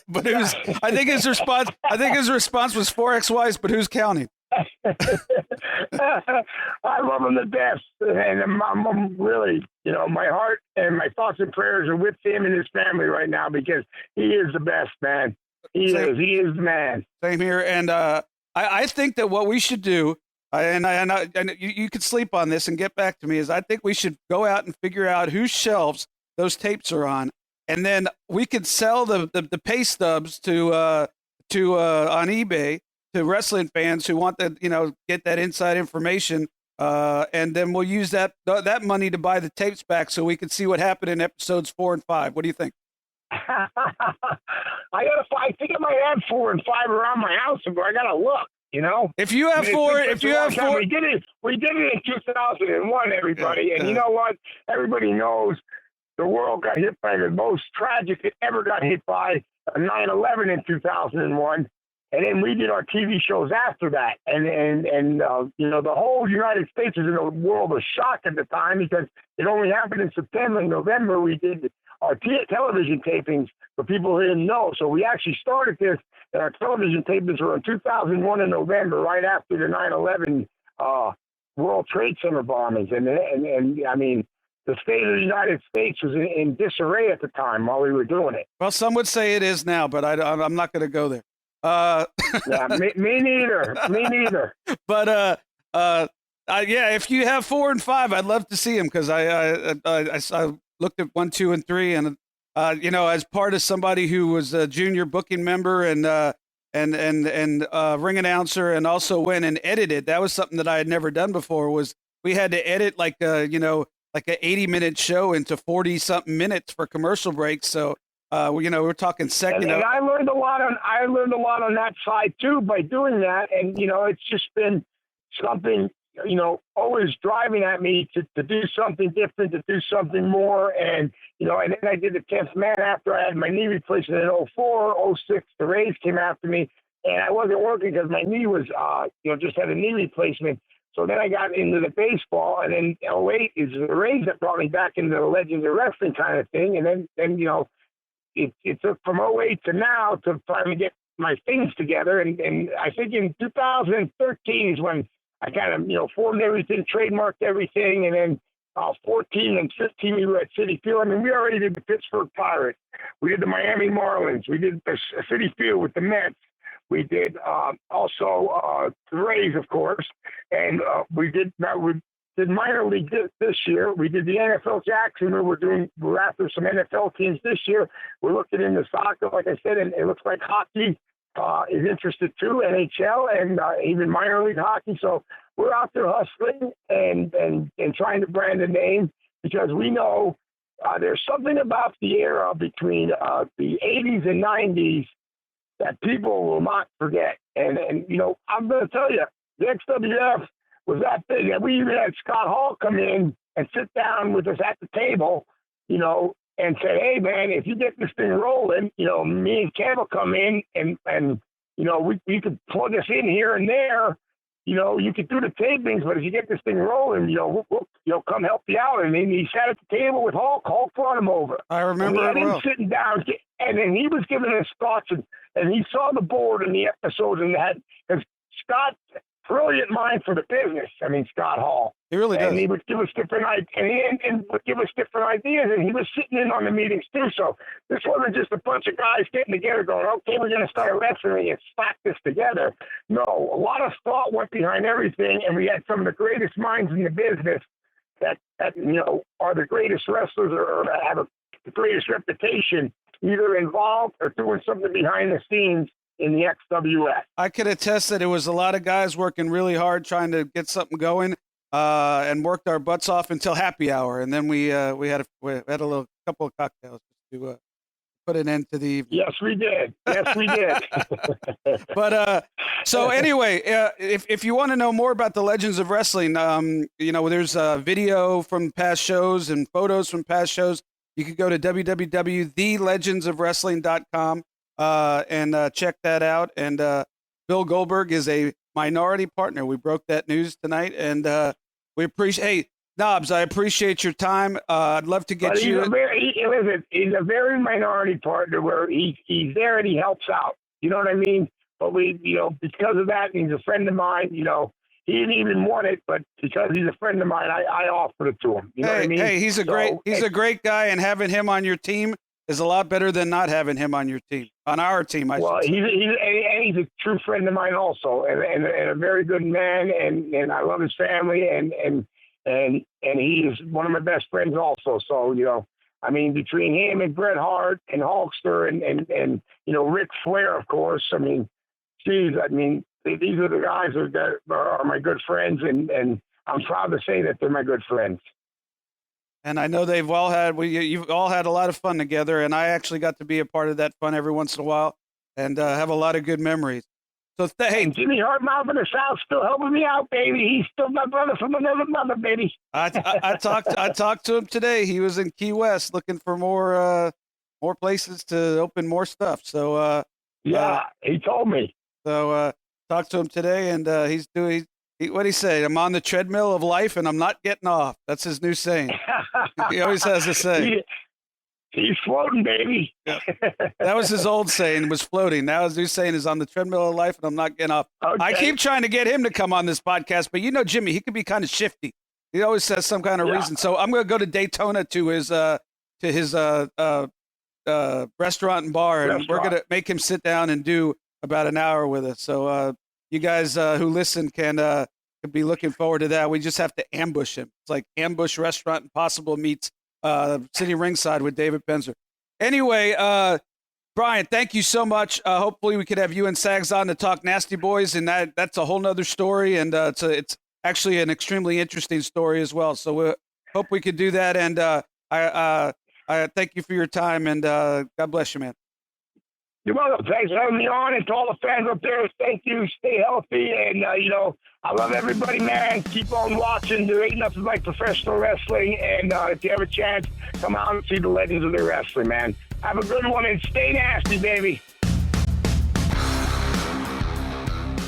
S3: But I think his response was 4 ex-wives, but who's counting?
S4: I love him to death, and I'm really, my heart and my thoughts and prayers are with him and his family right now because he is the best, man. He is the man.
S3: Same here, and I think that what we should do, and you could sleep on this and get back to me, is I think we should go out and figure out whose shelves those tapes are on, and then we could sell the pay stubs to on eBay to wrestling fans who want to, get that inside information, and then we'll use that money to buy the tapes back so we can see what happened in episodes 4 and 5. What do you think?
S4: I think I might have 4 and 5 around my house, but I gotta look.
S3: If you have 4,
S4: we did it in 2001, everybody, and you know what? Everybody knows the world got hit by the most tragic it ever got hit by, 9/11 in 2001. And then we did our TV shows after that. And the whole United States was in a world of shock at the time because it only happened in September and November. We did our television tapings for people who didn't know. So we actually started this, and our television tapings were in 2001 in November, right after the 9/11 World Trade Center bombings. And I mean, the state of the United States was in disarray at the time while we were doing it.
S3: Well, some would say it is now, but I'm not going to go there.
S4: Yeah, me neither. Me neither.
S3: But yeah, if you have 4 and 5, I'd love to see them because I looked at 1, 2, and 3, and as part of somebody who was a junior booking member and ring announcer, and also went and edited. That was something that I had never done before. Was we had to edit like an 80-minute show into 40-something minutes for commercial breaks. So we're talking second.
S4: And I learned a lot on that side too by doing that. And it's just been something always driving at me to do something different, to do something more. And and then I did the 10th Man after I had my knee replacement in 04, 06. The Rays came after me, and I wasn't working because my knee was just had a knee replacement. So then I got into the baseball, and then 08 is the Rays that brought me back into the Legends of Wrestling kind of thing. And then it took from 08 to now to finally get my things together. And I think in 2013 is when I kind of, formed everything, trademarked everything. And then 14 and 15, we were at Citi Field. I mean, we already did the Pittsburgh Pirates. We did the Miami Marlins. We did the Citi Field with the Mets. We did also the Rays, of course. And we did minor league this year. We did the NFL Jackson. We're after some NFL teams this year. We're looking into soccer, like I said, and it looks like hockey is interested too, NHL and even minor league hockey. So we're out there hustling and trying to brand a name because we know there's something about the era between the 80s and 90s that people will not forget. And I'm going to tell you, the XWF was that big that we even had Scott Hall come in and sit down with us at the table, and say, hey, man, if you get this thing rolling, me and Kev will come in and we could plug us in here and there. You could do the tapings, but if you get this thing rolling, we'll come help you out. And then he sat at the table with Hulk. Hulk brought him over.
S3: I remember
S4: and him sitting down, and then he was giving us thoughts, and he saw the board in the episodes and had, because Scott, brilliant mind for the business. I mean, Scott Hall.
S3: He really does.
S4: And he would give us different ideas, and would give us different ideas, and he was sitting in on the meetings too. So this wasn't just a bunch of guys getting together going, okay, we're going to start wrestling and slap this together. No, a lot of thought went behind everything, and we had some of the greatest minds in the business that are the greatest wrestlers or have the greatest reputation, either involved or doing something behind the scenes in the XWF.
S3: I can attest that it was a lot of guys working really hard trying to get something going, and worked our butts off until happy hour, and then we had a couple of cocktails to put an end to the evening.
S4: Yes, we did. Yes, we did.
S3: But so anyway, if you want to know more about the Legends of Wrestling, there's video from past shows and photos from past shows. You could go to www.thelegendsofwrestling.com. And check that out. And Bill Goldberg is a minority partner. We broke that news tonight, and we appreciate. Hey, Knobs, I appreciate your time. I'd love to get you.
S4: He's a very minority partner where he's there and he helps out. You know what I mean? But because of that, he's a friend of mine. He didn't even want it, but because he's a friend of mine, I offered it to him. You know what I mean?
S3: Hey, he's a great guy, and having him on your team is a lot better than not having him on your team, on our team.
S4: He's a true friend of mine also, and a very good man, and I love his family, and he is one of my best friends also. So I mean, between him and Bret Hart and Hulkster and Ric Flair, of course. I mean, geez, these are the guys that are my good friends, and I'm proud to say that they're my good friends.
S3: And I know you've all had a lot of fun together, and I actually got to be a part of that fun every once in a while, and have a lot of good memories. So hey,
S4: Jimmy Hartmouth in the South still helping me out, baby. He's still my brother from another mother, baby.
S3: I talked to him today. He was in Key West looking for more places to open more stuff. So
S4: yeah, he told me.
S3: So talked to him today, and he's doing. What he say? I'm on the treadmill of life, and I'm not getting off. That's his new saying. He always has to say.
S4: He's floating, baby.
S3: Yeah. That was his old saying, was floating. Now his new saying is on the treadmill of life, and I'm not getting off.
S4: Okay.
S3: I keep trying to get him to come on this podcast, but you know Jimmy, he could be kind of shifty. He always says some kind of reason. So I'm going to go to Daytona to his restaurant and bar, and we're going to make him sit down and do about an hour with us. So you guys who listen can be looking forward to that. We just have to ambush him. It's like Ambush Restaurant Impossible meets Sitting Ringside with David Penzer. Anyway, Brian, thank you so much. Hopefully we could have you and Sags on to talk Nasty Boys, and that's a whole nother story, and it's actually an extremely interesting story as well. So we hope we could do that, and I thank you for your time, and God bless you, man.
S4: You're welcome. Thanks for having me on, and to all the fans up there, thank you. Stay healthy, and I love everybody, man. Keep on watching. There ain't nothing like professional wrestling, and if you have a chance, come out and see the legends of the wrestling, man. Have a good one, and stay nasty, baby.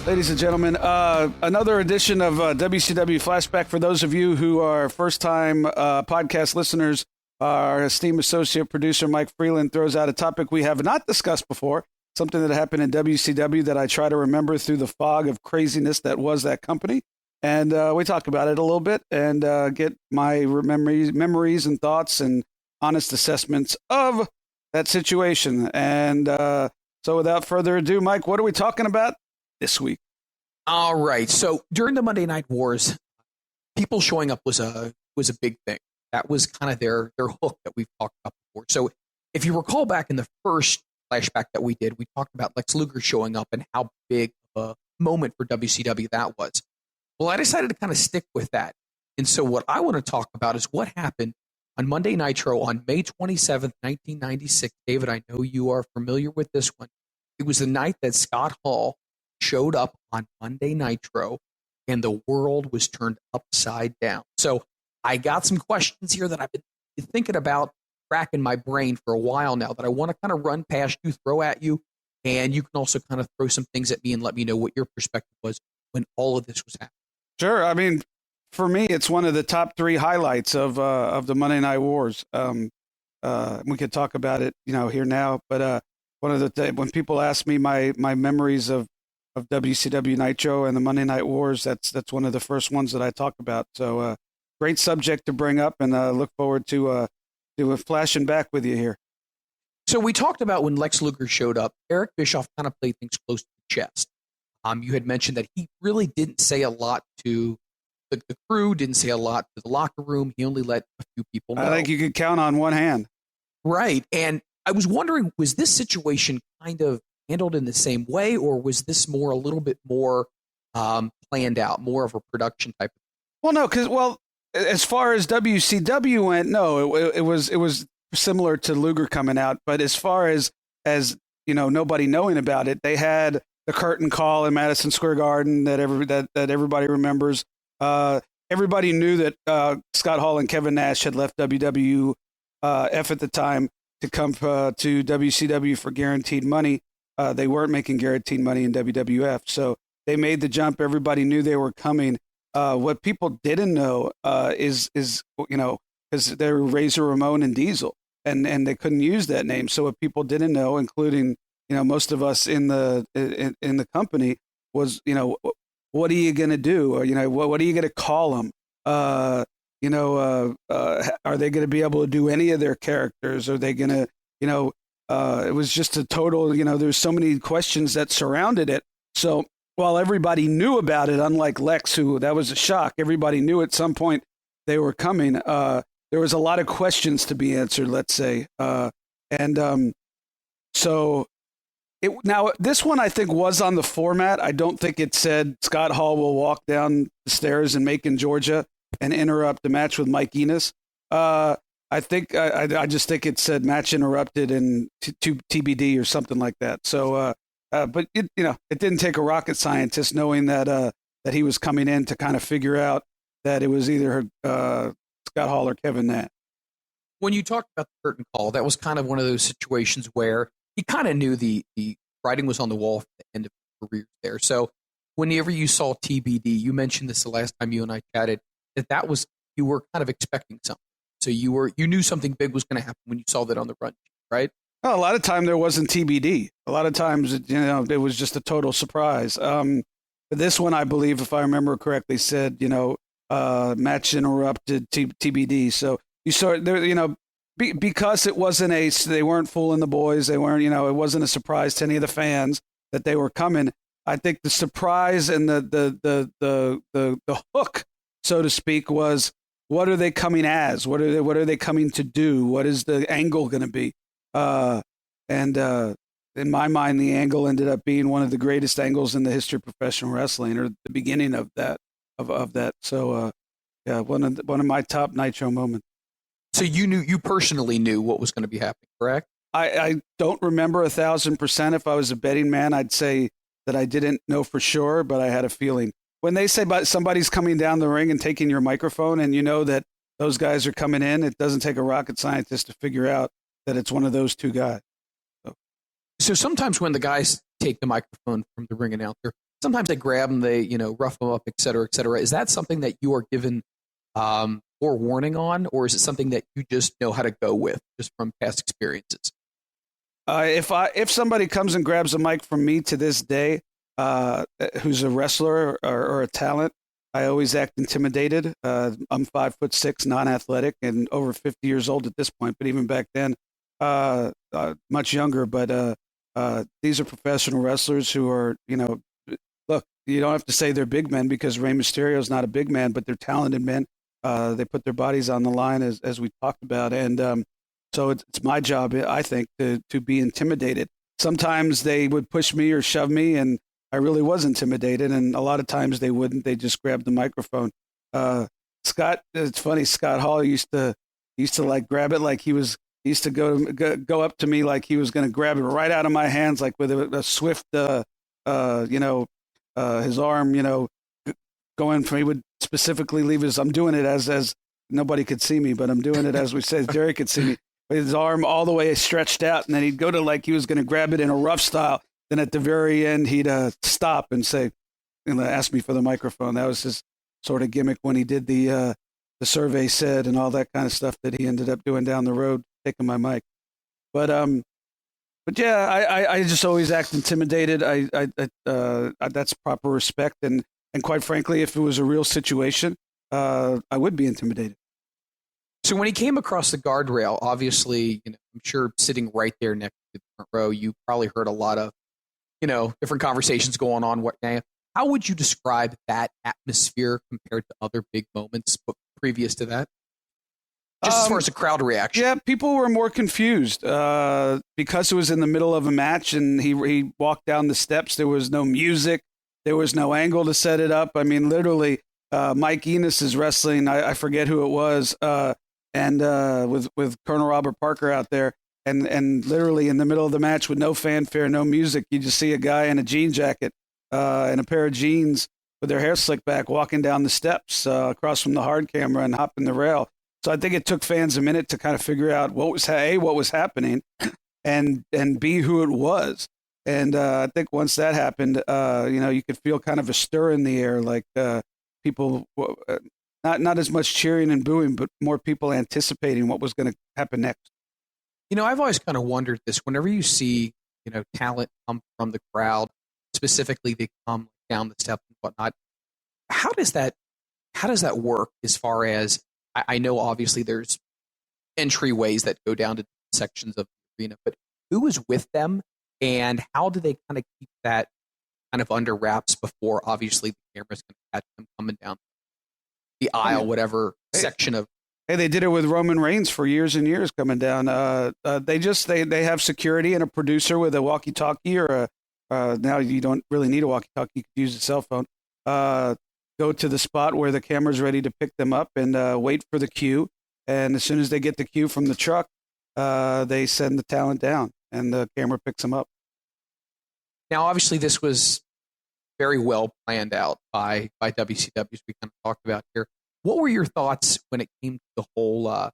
S3: Ladies and gentlemen, another edition of WCW Flashback. For those of you who are first-time podcast listeners, our esteemed associate producer, Mike Freeland, throws out a topic we have not discussed before, something that happened in WCW that I try to remember through the fog of craziness that was that company. And we talk about it a little bit and get my memories and thoughts and honest assessments of that situation. And so without further ado, Mike, what are we talking about this week?
S5: All right. So during the Monday Night Wars, people showing up was a big thing. That was kind of their hook that we've talked about before. So if you recall back in the first flashback that we did, we talked about Lex Luger showing up and how big of a moment for WCW that was. Well, I decided to kind of stick with that. And so what I want to talk about is what happened on Monday Nitro on May 27th, 1996. David, I know you are familiar with this one. It was the night that Scott Hall showed up on Monday Nitro, and the world was turned upside down. So I got some questions here that I've been thinking about, racking my brain for a while now, that I want to kind of run past you, throw at you, and you can also kind of throw some things at me and let me know what your perspective was when all of this was happening.
S3: Sure. I mean, for me, it's one of the top three highlights of the Monday Night Wars. We could talk about it, here now. But one of when people ask me my memories of WCW Nitro and the Monday Night Wars, that's one of the first ones that I talk about. So great subject to bring up, and look forward to flashing back with you here.
S5: So we talked about when Lex Luger showed up, Eric Bischoff kind of played things close to the chest. You had mentioned that he really didn't say a lot to the crew, didn't say a lot to the locker room. He only let a few people know.
S3: I think you could count on one hand.
S5: Right. And I was wondering, was this situation kind of handled in the same way, or was this a little bit more planned out, more of a production type of thing?
S3: Well, no, as far as WCW went, no, it was similar to Luger coming out. But as far as nobody knowing about it, they had the curtain call in Madison Square Garden that everybody remembers. Everybody knew that Scott Hall and Kevin Nash had left WWF at the time to come to WCW for guaranteed money. They weren't making guaranteed money in WWF, so they made the jump. Everybody knew they were coming. What people didn't know is because they were Razor Ramon and Diesel, and they couldn't use that name. So what people didn't know, including most of us in the company, was what are you going to do? Or what are you going to call them? Are they going to be able to do any of their characters? Are they going to it was just a total, there's so many questions that surrounded it. So while everybody knew about it, unlike Lex, who that was a shock, everybody knew at some point they were coming. There was a lot of questions to be answered, let's say. So now this one I think was on the format. I don't think it said Scott Hall will walk down the stairs in Macon, Georgia and interrupt the match with Mike Enos. I think I just think it said match interrupted and TBD or something like that. So, but it didn't take a rocket scientist knowing that he was coming in to kind of figure out that it was either Scott Hall or Kevin Nash.
S5: When you talked about the curtain call, that was kind of one of those situations where he kind of knew the writing was on the wall for the end of careers there. So whenever you saw TBD, you mentioned this the last time you and I chatted, that was, you were kind of expecting something. So you knew something big was going to happen when you saw that on the run sheet, right?
S3: Well, a lot of time there wasn't TBD. A lot of times, it was just a total surprise. But this one, I believe, if I remember correctly, said, match interrupted TBD. So you saw there, because it wasn't they weren't fooling the boys. They weren't, it wasn't a surprise to any of the fans that they were coming. I think the surprise and the hook, so to speak, was, what are they coming as? What are they coming to do? What is the angle going to be? And in my mind, the angle ended up being one of the greatest angles in the history of professional wrestling, or the beginning of that. So, one of my top Nitro moments.
S5: So you personally knew what was going to be happening, correct?
S3: I don't remember 1,000%. If I was a betting man, I'd say that I didn't know for sure, but I had a feeling. When they say somebody's coming down the ring and taking your microphone, and you know that those guys are coming in, it doesn't take a rocket scientist to figure out that it's one of those two guys.
S5: So sometimes when the guys take the microphone from the ring announcer, sometimes they grab them, they rough them up, et cetera, et cetera. Is that something that you are given forewarning on, or is it something that you just know how to go with just from past experiences?
S3: If somebody comes and grabs a mic from me to this day, who's a wrestler or a talent, I always act intimidated. I'm 5'6", non-athletic, and over 50 years old at this point. But even back then, much younger. But these are professional wrestlers who are, look, you don't have to say they're big men, because Rey Mysterio is not a big man, but they're talented men. They put their bodies on the line, as we talked about, and so it's my job, I think, to be intimidated. Sometimes they would push me or shove me, and I really was intimidated. And a lot of times they wouldn't. They just grabbed the microphone. Scott, it's funny. Scott Hall used to like grab it like he used to go up to me like he was going to grab it right out of my hands, like with a swift, his arm, going from. He would specifically leave his. I'm doing it as nobody could see me, but I'm doing it as we said. Jerry could see me. With his arm all the way stretched out, and then he'd go to like he was going to grab it in a rough style. Then at the very end, he'd stop and say, ask me for the microphone. That was his sort of gimmick when he did the survey said and all that kind of stuff that he ended up doing down the road, taking my mic. But yeah, I just always act intimidated. That's proper respect, and quite frankly, if it was a real situation, I would be intimidated.
S5: So when he came across the guardrail, obviously, I'm sure sitting right there next to the front row, you probably heard a lot of, different conversations going on. How would you describe that atmosphere compared to other big moments previous to that? Just as far as the crowd reaction.
S3: Yeah, people were more confused because it was in the middle of a match, and he walked down the steps. There was no music. There was no angle to set it up. I mean, literally, Mike Enos is wrestling. I forget who it was. And with Colonel Robert Parker out there, and literally in the middle of the match with no fanfare, no music, you just see a guy in a jean jacket and a pair of jeans with their hair slicked back walking down the steps across from the hard camera and hopping the rail. So I think it took fans a minute to kind of figure out what was happening, and B, who it was. And I think once that happened, you could feel kind of a stir in the air, like people. Not as much cheering and booing, but more people anticipating what was going to happen next.
S5: I've always kind of wondered this. Whenever you see, talent come from the crowd, specifically they come down the steps and whatnot, how does that work as far as, I know obviously there's entryways that go down to sections of the arena, but who is with them, and how do they kind of keep that kind of under wraps before obviously the camera's going to catch them coming down the aisle, whatever section of.
S3: Hey, they did it with Roman Reigns for years and years coming down. They have security and a producer with a walkie-talkie, or now you don't really need a walkie-talkie. You could use a cell phone. Go to the spot where the camera's ready to pick them up, and wait for the cue. And as soon as they get the cue from the truck, they send the talent down, and the camera picks them up.
S5: Now, obviously, this was very well planned out by WCW, as we kind of talked about here. What were your thoughts when it came to the whole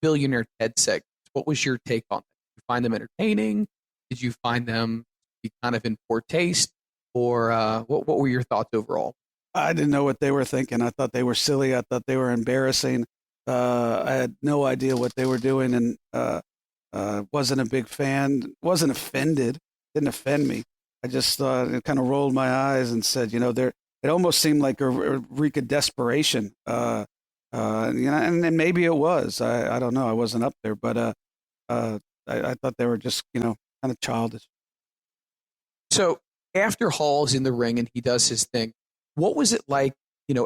S5: Billionaire Ted segment? What was your take on that? Did you find them entertaining? Did you find them to be kind of in poor taste? or what were your thoughts overall?
S3: I didn't know what they were thinking. I thought they were silly. I thought they were embarrassing. I had no idea what they were doing, and wasn't a big fan. Wasn't offended. Didn't offend me. I just it kind of rolled my eyes and said, it almost seemed like a reek of desperation. And maybe it was. I don't know. I wasn't up there, but I thought they were just, kind of childish.
S5: So after Hall's in the ring and he does his thing, what was it like,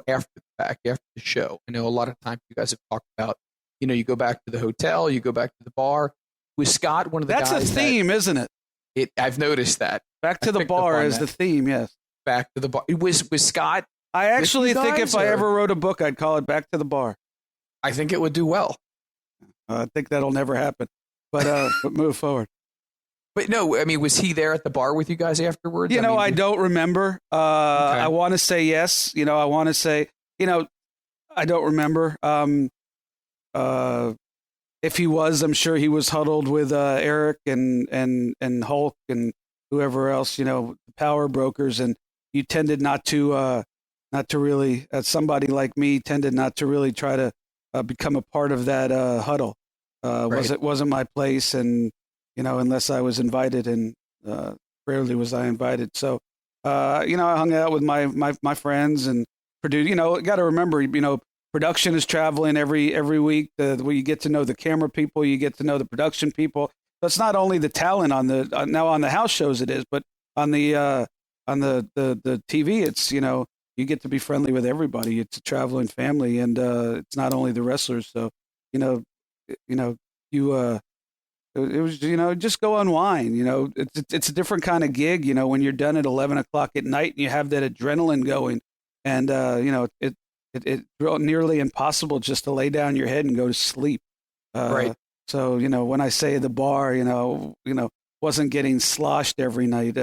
S5: after the fact, after the show? I know a lot of times you guys have talked about, you go back to the hotel, you go back to the bar. Was Scott one of the guys?
S3: That's a theme, isn't it?
S5: I've noticed that.
S3: Back to the bar is the theme, yes.
S5: Back to the bar. Was Scott?
S3: I actually think if I ever wrote a book, I'd call it Back to the Bar.
S5: I think it would do well.
S3: I think that'll never happen, but move forward.
S5: But no, I mean, was he there at the bar with you guys afterwards?
S3: I don't remember. Okay. I want to say yes. I want to say, I don't remember. If he was, I'm sure he was huddled with Eric and Hulk and whoever else, the power brokers, and you tended not to really, somebody like me tended not to really try to become a part of that huddle. Right. Wasn't my place, and unless I was invited, and rarely was I invited. So, I hung out with my friends and produced. Got to remember, production is traveling every week. Where you get to know the camera people, you get to know the production people. So it's not only the talent on the now on the house shows it is, but on the TV, it's you get to be friendly with everybody. It's a traveling family, and it's not only the wrestlers. So it was just go unwind. It's a different kind of gig. When you're done at 11 o'clock at night and you have that adrenaline going, and it's nearly impossible just to lay down your head and go to sleep.
S5: Right.
S3: So when I say the bar, wasn't getting sloshed every night,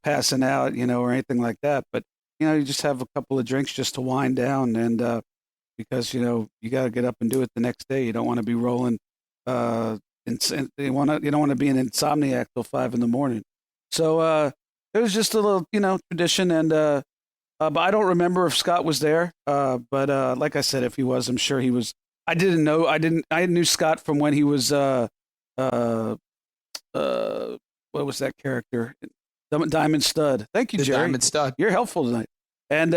S3: passing out, or anything like that. But you just have a couple of drinks just to wind down, and because you got to get up and do it the next day. You don't want to be rolling. You don't want to be an insomniac till 5 a.m. So it was just a little tradition, and but I don't remember if Scott was there. But like I said, if he was, I'm sure he was. I didn't know. I knew Scott from when he was what was that character? Diamond Stud. Thank you, Jerry.
S5: Diamond Stud.
S3: You're helpful tonight. And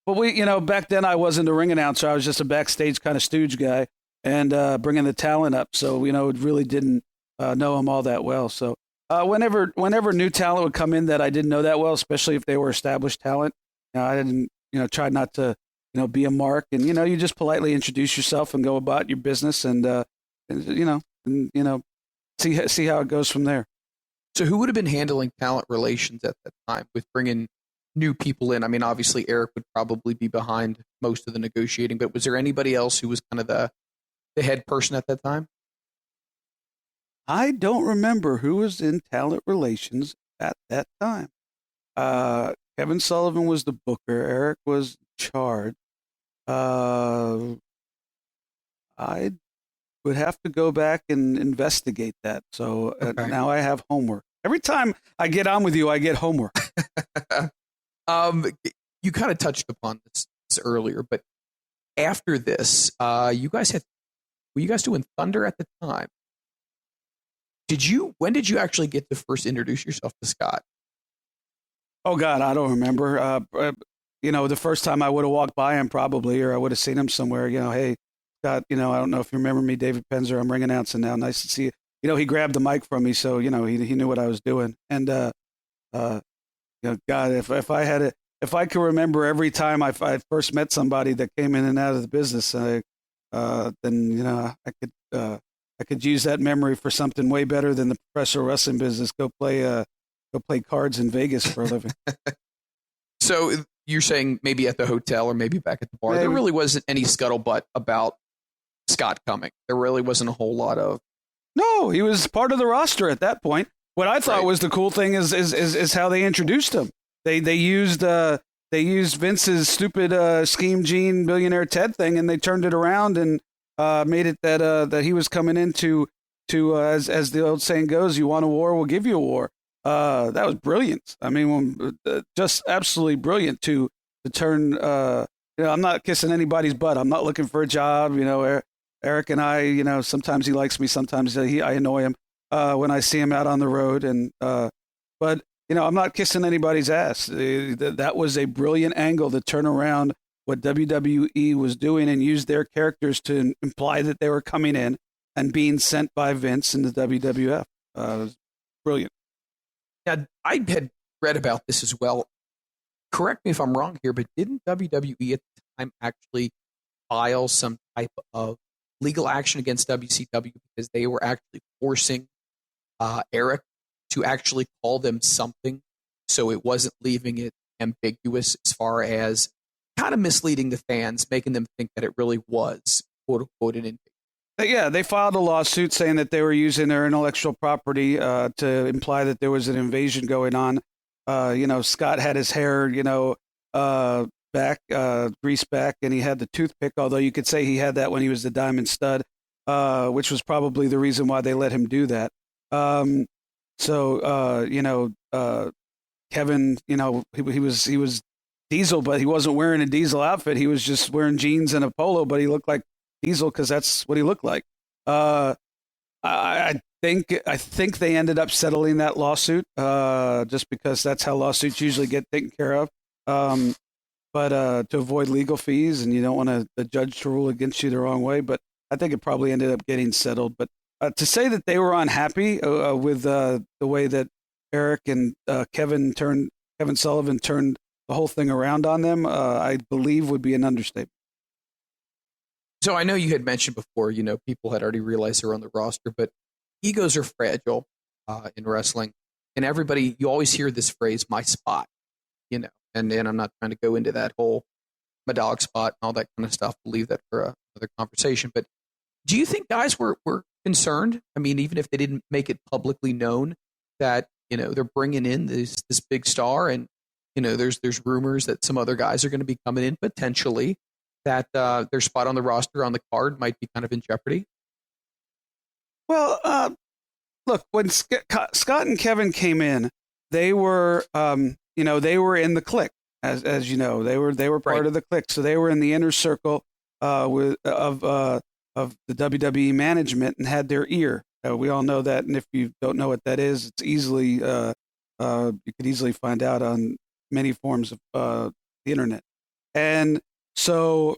S3: but we, back then I wasn't a ring announcer. I was just a backstage kind of stooge guy, and bringing the talent up. So really didn't know him all that well. So whenever new talent would come in that I didn't know that well, especially if they were established talent, I didn't try not to be a mark, and you just politely introduce yourself and go about your business, and see how it goes from there.
S5: So who would have been handling talent relations at that time with bringing new people in? I mean, obviously Eric would probably be behind most of the negotiating, but was there anybody else who was kind of the head person at that time?
S3: I don't remember who was in talent relations at that time. Kevin Sullivan was the booker. Eric was in charge. I would have to go back and investigate that. So
S5: Okay.
S3: Now I have homework. Every time I get on with you, I get homework.
S5: You kind of touched upon this earlier, but after this, were you guys doing Thunder at the time? When did you actually get to first introduce yourself to Scott?
S3: Oh God, I don't remember. The first time I would have walked by him probably, or I would have seen him somewhere. Hey, Scott. I don't know if you remember me, David Penzer. I'm ring announcing now. Nice to see you. He grabbed the mic from me, so he knew what I was doing. And God, if I could remember every time I first met somebody that came in and out of the business, then I could use that memory for something way better than the professional wrestling business. Go play cards in Vegas for a living.
S5: So you're saying maybe at the hotel or maybe back at the bar, there really wasn't any scuttlebutt about Scott coming. There really wasn't a whole lot of.
S3: No, he was part of the roster at that point. What I thought was the cool thing is how they introduced him. They used Vince's stupid Scheme Gene Billionaire Ted thing, and they turned it around and made it that he was coming into as the old saying goes, you want a war, we'll give you a war. That was brilliant. I mean, just absolutely brilliant to turn. I'm not kissing anybody's butt. I'm not looking for a job. Eric and I, sometimes he likes me, sometimes I annoy him when I see him out on the road. But I'm not kissing anybody's ass. That was a brilliant angle to turn around what WWE was doing and use their characters to imply that they were coming in and being sent by Vince in the WWF. It was brilliant.
S5: Now, I had read about this as well. Correct me if I'm wrong here, but didn't WWE at the time actually file some type of legal action against WCW because they were actually forcing Eric to actually call them something, so it wasn't leaving it ambiguous as far as kind of misleading the fans, making them think that it really was quote unquote an invasion?
S3: Yeah, they filed a lawsuit saying that they were using their intellectual property to imply that there was an invasion going on. Scott had his hair, back, greased back, and he had the toothpick, although you could say he had that when he was the Diamond Stud, which was probably the reason why they let him do that. Kevin, he was Diesel, but he wasn't wearing a Diesel outfit. He was just wearing jeans and a polo, but he looked like Diesel because that's what he looked like. I think they ended up settling that lawsuit just because that's how lawsuits usually get taken care of. But to avoid legal fees, and you don't want the judge to rule against you the wrong way. But I think it probably ended up getting settled. But to say that they were unhappy with the way that Eric and Kevin Sullivan turned the whole thing around on them, I believe would be an understatement.
S5: So I know you had mentioned before, people had already realized they're on the roster, but egos are fragile in wrestling. And everybody, you always hear this phrase, my spot, and I'm not trying to go into that whole my dog spot and all that kind of stuff. We'll leave that for another conversation. But do you think guys were concerned? I mean, even if they didn't make it publicly known that, they're bringing in this big star and, there's rumors that some other guys are going to be coming in potentially, that their spot on the roster on the card might be kind of in jeopardy?
S3: Well, look, when Scott and Kevin came in, they were, they were in the clique, as you know, they were part
S5: Right.
S3: of the clique, so they were in the inner circle of the WWE management and had their ear. We all know that, and if you don't know what that is, it's easily you could easily find out on many forms of the internet, and so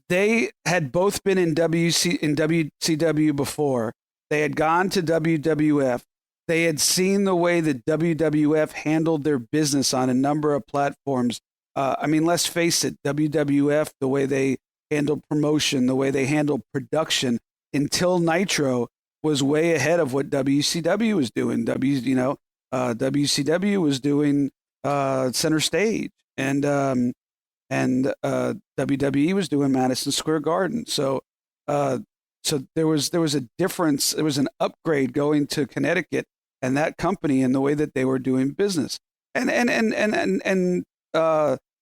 S3: they had both been in WCW before. They had gone to WWF. They had seen the way that WWF handled their business on a number of platforms. Let's face it, WWF, the way they handled promotion, the way they handled production until Nitro was way ahead of what WCW was doing. WCW was doing center stage, and WWE was doing Madison Square Garden. So there was a difference. There was an upgrade going to Connecticut and that company and the way that they were doing business. And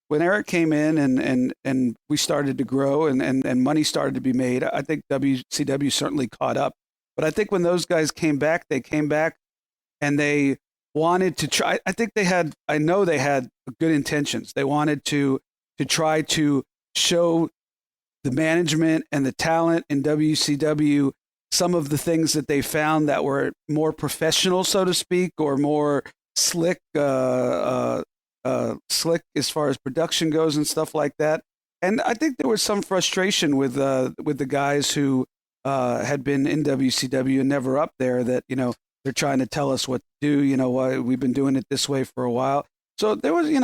S3: when Eric came in and we started to grow and money started to be made, I think WCW certainly caught up. But I think when those guys came back and they wanted to try. I know they had good intentions. They wanted to try to show the management and the talent in WCW some of the things that they found that were more professional, so to speak, or more slick as far as production goes and stuff like that. And I think there was some frustration with the guys who had been in WCW and never up there, that they're trying to tell us what to do. Why we've been doing it this way for a while. So there was you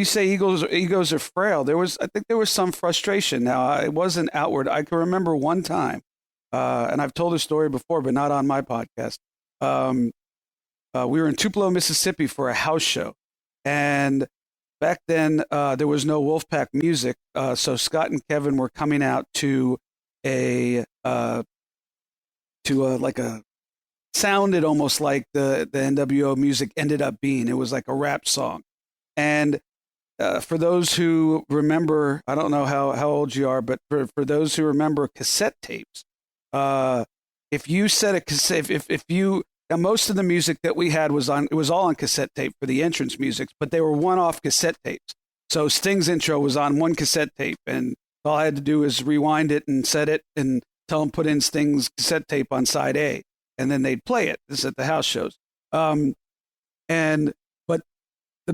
S3: say egos are frail. I think there was some frustration. Now, it wasn't outward. I can remember one time, and I've told this story before, but not on my podcast. We were in Tupelo, Mississippi for a house show, and back then there was no Wolfpack music, so Scott and Kevin were coming out to a sounded almost like the NWO music ended up being. It was like a rap song. And for those who remember, I don't know how old you are, but for those who remember cassette tapes, if you set a cassette, if you Now, most of the music that we had was all on cassette tape for the entrance music, but they were one-off cassette tapes. So Sting's intro was on one cassette tape, and all I had to do is rewind it and set it and tell them put in Sting's cassette tape on side A, and then they'd play it. This is at the house shows. But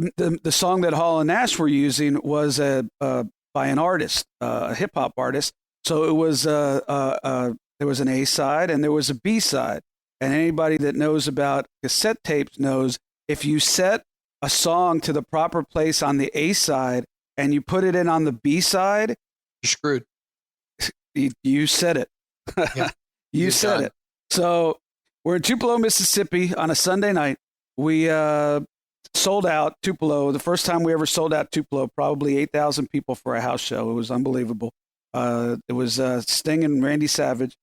S3: the song that Hall and Nash were using was by an artist, a hip hop artist. So it was there was an A side and there was a B side. And anybody that knows about cassette tapes knows if you set a song to the proper place on the A side and you put it in on the B side,
S5: you're screwed.
S3: You said it.
S5: Yeah.
S3: You said it. So we're in Tupelo, Mississippi on a Sunday night. We sold out Tupelo. The first time we ever sold out Tupelo, probably 8,000 people for a house show. It was unbelievable. It was Sting and Randy Savage.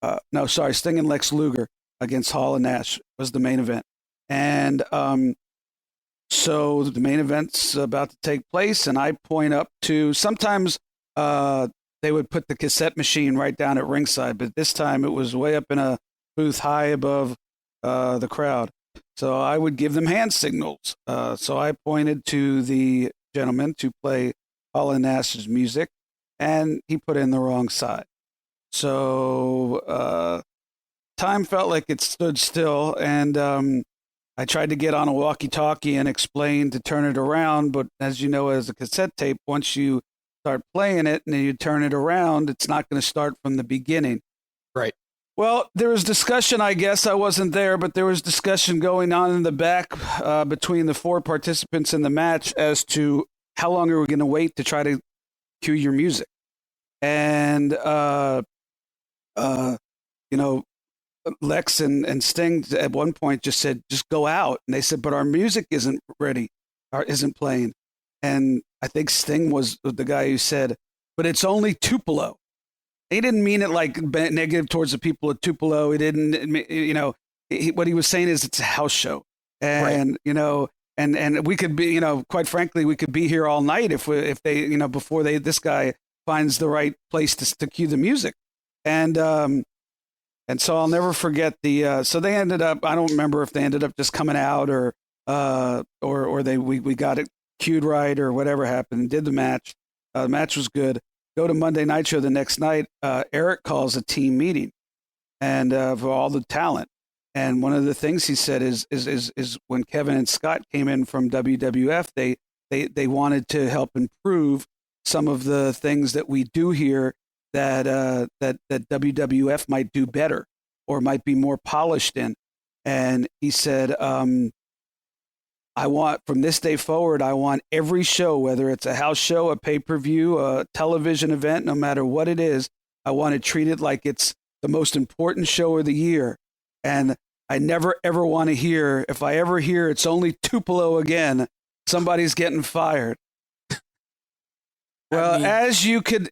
S3: Sting and Lex Luger against Hall and Nash was the main event. And so the main event's about to take place, and I point up to, sometimes they would put the cassette machine right down at ringside, but this time it was way up in a booth high above the crowd. So I would give them hand signals. So I pointed to the gentleman to play Hall and Nash's music, and he put in the wrong side. So time felt like it stood still, and I tried to get on a walkie-talkie and explain to turn it around, but as you know, as a cassette tape, once you start playing it and then you turn it around, it's not going to start from the beginning.
S5: Right.
S3: Well, there was discussion, I guess I wasn't there, but there was discussion going on in the back between the four participants in the match as to how long are we going to wait to try to cue your music. And, Lex and Sting at one point just said, just go out. And they said, but our music isn't ready, or isn't playing. And I think Sting was the guy who said, but it's only Tupelo. He didn't mean it like negative towards the people at Tupelo. He didn't, what he was saying is it's a house show. And, right. And we could be, quite frankly, we could be here all night if they, before this guy finds the right place to cue the music. And so I'll never forget so they ended up, I don't remember if they ended up just coming out or we got it cued right or whatever happened, did the match. The match was good. Go to Monday Night Show the next night. Eric calls a team meeting and for all the talent. And one of the things he said is when Kevin and Scott came in from WWF, they wanted to help improve some of the things that we do here that WWF might do better or might be more polished in. And he said, I want, from this day forward, I want every show, whether it's a house show, a pay-per-view, a television event, no matter what it is, I want to treat it like it's the most important show of the year. And I never, ever want to hear, if I ever hear it's only Tupelo again, somebody's getting fired. Well, as you could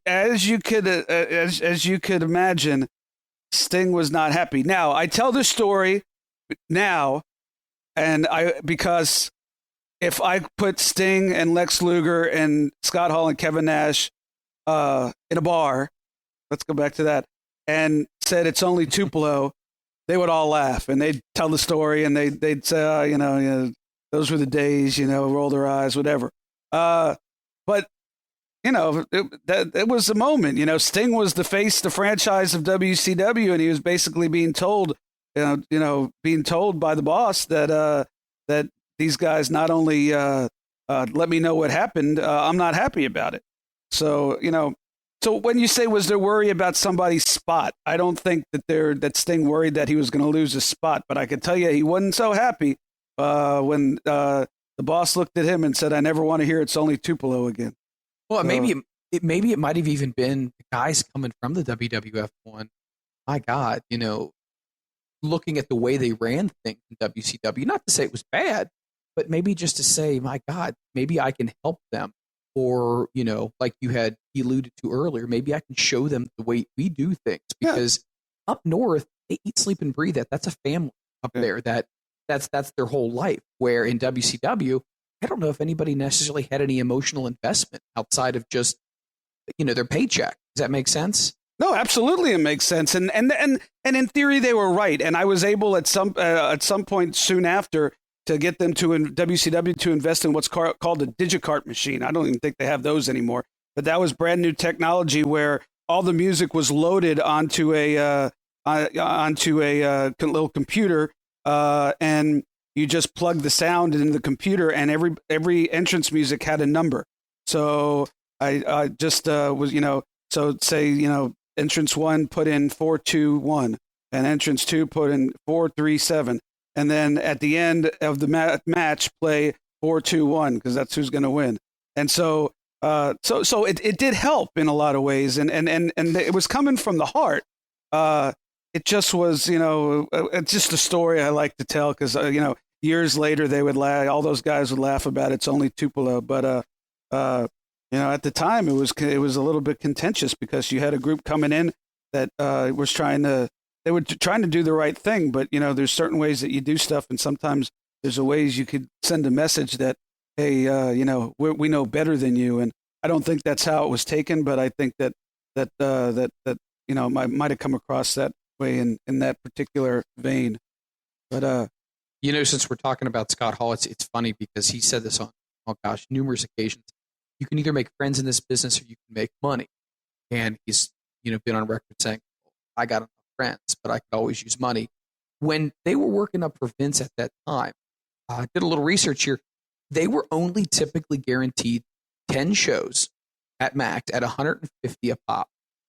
S3: imagine, Sting was not happy. Now, I tell this story now, because if I put Sting and Lex Luger and Scott Hall and Kevin Nash in a bar, let's go back to that, and said it's only Tupelo, they would all laugh and they'd tell the story and they'd say, those were the days, roll their eyes, whatever. But it was a moment. Sting was the face, the franchise of WCW, and he was basically being told, being told by the boss that these guys not only let me know what happened, I'm not happy about it. So so when you say was there worry about somebody's spot, I don't think that Sting worried that he was going to lose his spot, but I could tell you he wasn't so happy when the boss looked at him and said, "I never want to hear it's only Tupelo again."
S5: Well, maybe it might have even been the guys coming from the WWF one. My God, looking at the way they ran things in WCW, not to say it was bad, but maybe just to say, my God, maybe I can help them. Or, like you had alluded to earlier, maybe I can show them the way we do things. Because up north, they eat, sleep, and breathe that. That's a family up there. That's their whole life. Where in WCW, I don't know if anybody necessarily had any emotional investment outside of just, their paycheck. Does that make sense?
S3: No, absolutely, it makes sense, and in theory they were right. And I was able at some point soon after to get them to WCW to invest in what's called a digicart machine. I don't even think they have those anymore, but that was brand new technology where all the music was loaded onto a little computer, and you just plug the sound into the computer, and every entrance music had a number. So I just was, so say, entrance 1 put in 421, and entrance 2 put in 437, and then at the end of the match play 421 because that's who's going to win. And so it did help in a lot of ways, and it was coming from the heart. It just was, it's just a story I like to tell because years later they would laugh. All those guys would laugh about it's only Tupelo, but at the time it was a little bit contentious because you had a group coming in that was trying to do the right thing, but there's certain ways that you do stuff, and sometimes there's a ways you could send a message that, hey, we know better than you, and I don't think that's how it was taken, but I think that might have come across that way in that particular vein. But
S5: since we're talking about Scott Hall, it's funny because he said this on numerous occasions. You can either make friends in this business or you can make money. And he's, been on record saying, I got enough friends, but I could always use money. When they were working up for Vince at that time, I did a little research here. They were only typically guaranteed 10 shows at max at $150 a pop.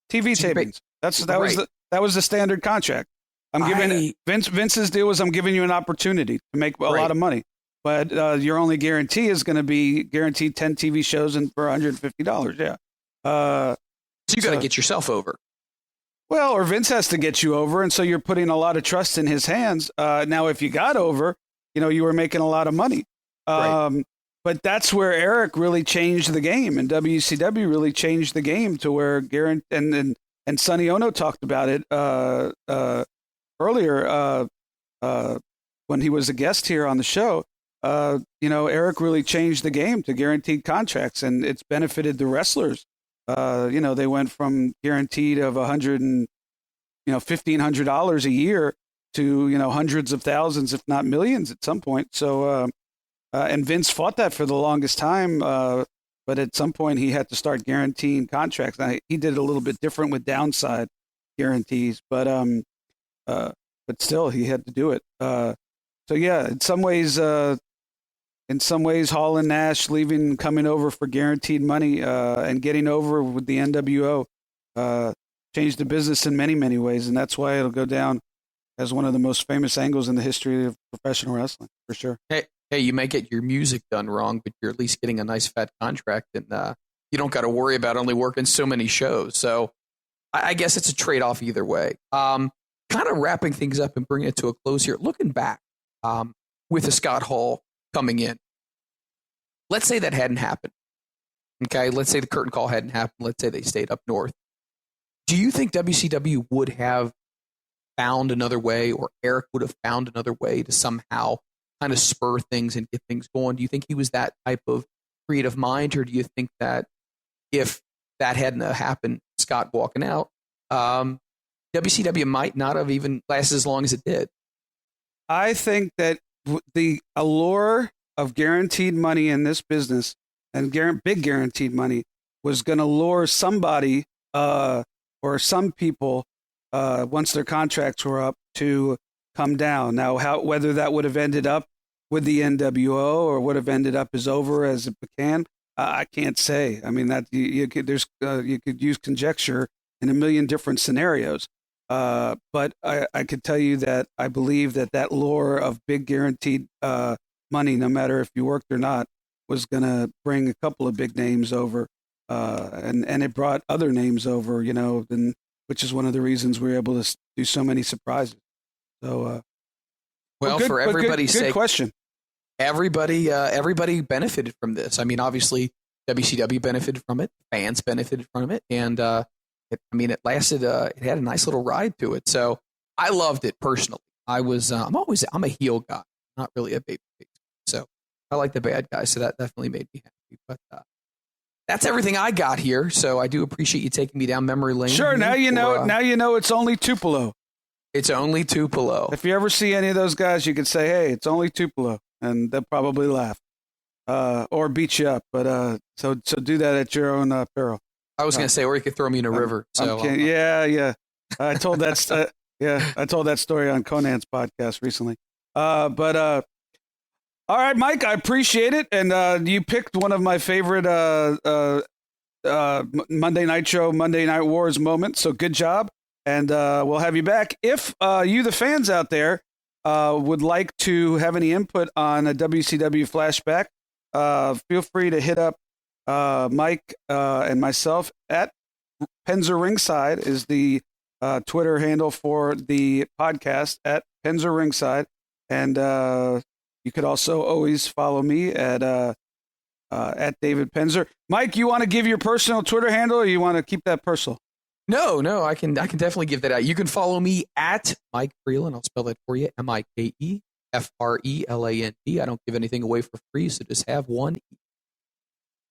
S3: TV tapings. That was the standard contract. I'm giving Vince's deal was I'm giving you an opportunity to make a lot of money. But your only guarantee is going to be guaranteed 10 TV shows and for $150. Yeah.
S5: So you got to get yourself over.
S3: Well, or Vince has to get you over. And so you're putting a lot of trust in his hands. Now, if you got over, you were making a lot of money. Right. But that's where Eric really changed the game, and WCW really changed the game to where Garrett and Sonny Ono talked about it earlier when he was a guest here on the show. Eric really changed the game to guaranteed contracts, and it's benefited the wrestlers. They went from guaranteed of $1,500 a year to, hundreds of thousands, if not millions at some point. So, and Vince fought that for the longest time. But at some point he had to start guaranteeing contracts. Now, he did it a little bit different with downside guarantees, but still he had to do it. So yeah, in some ways, Hall and Nash coming over for guaranteed money, and getting over with the NWO, changed the business in many, many ways. And that's why it'll go down as one of the most famous angles in the history of professional wrestling, for sure.
S5: Hey, you may get your music done wrong, but you're at least getting a nice fat contract, and you don't got to worry about only working so many shows. So I guess it's a trade-off either way. Kind of wrapping things up and bringing it to a close here. Looking back with the Scott Hall coming in, let's say that hadn't happened. Okay, let's say the curtain call hadn't happened. Let's say they stayed up north. Do you think WCW would have found another way, or Eric would have found another way to somehow kind of spur things and get things going? Do you think he was that type of creative mind, or do you think that if that hadn't happened, Scott walking out, WCW might not have even lasted as long as it did?
S3: I think that the allure of guaranteed money in this business, and big guaranteed money, was going to lure somebody or some people once their contracts were up to come down. Now, whether that would have ended up with the NWO or would have ended up as over as it became, I can't say. I mean, that you could use conjecture in a million different scenarios. But I could tell you that I believe that lure of big guaranteed money, no matter if you worked or not, was going to bring a couple of big names over, and it brought other names over, which is one of the reasons we were able to do so many surprises. So,
S5: for everybody's sake,
S3: good question.
S5: Everybody benefited from this. I mean, obviously, WCW benefited from it, fans benefited from it, and it lasted. It had a nice little ride to it. So I loved it personally. I'm a heel guy, not really a baby face. So I like the bad guy. So that definitely made me happy. But that's everything I got here. So I do appreciate you taking me down memory lane.
S3: Sure. Now you know. Now you know it's only Tupelo.
S5: It's only Tupelo.
S3: If you ever see any of those guys, you can say, "Hey, it's only Tupelo," and they'll probably laugh or beat you up. But so do that at your own peril.
S5: I was going to say, or you could throw me in a river. So
S3: yeah. I told that. I told that story on Conan's podcast recently. But all right, Mike, I appreciate it, and you picked one of my favorite Monday Night Show, Monday Night Wars moments. So good job. And we'll have you back. If you, the fans out there, would like to have any input on a WCW flashback, feel free to hit up Mike and myself at Penzer Ringside is the Twitter handle for the podcast at Penzer Ringside. And you could also always follow me at David Penzer. Mike, you want to give your personal Twitter handle, or you want to keep that personal?
S5: No, I can definitely give that out. You can follow me at Mike Freeland. I'll spell that for you. MikeFreeland. I don't give anything away for free, so just have one.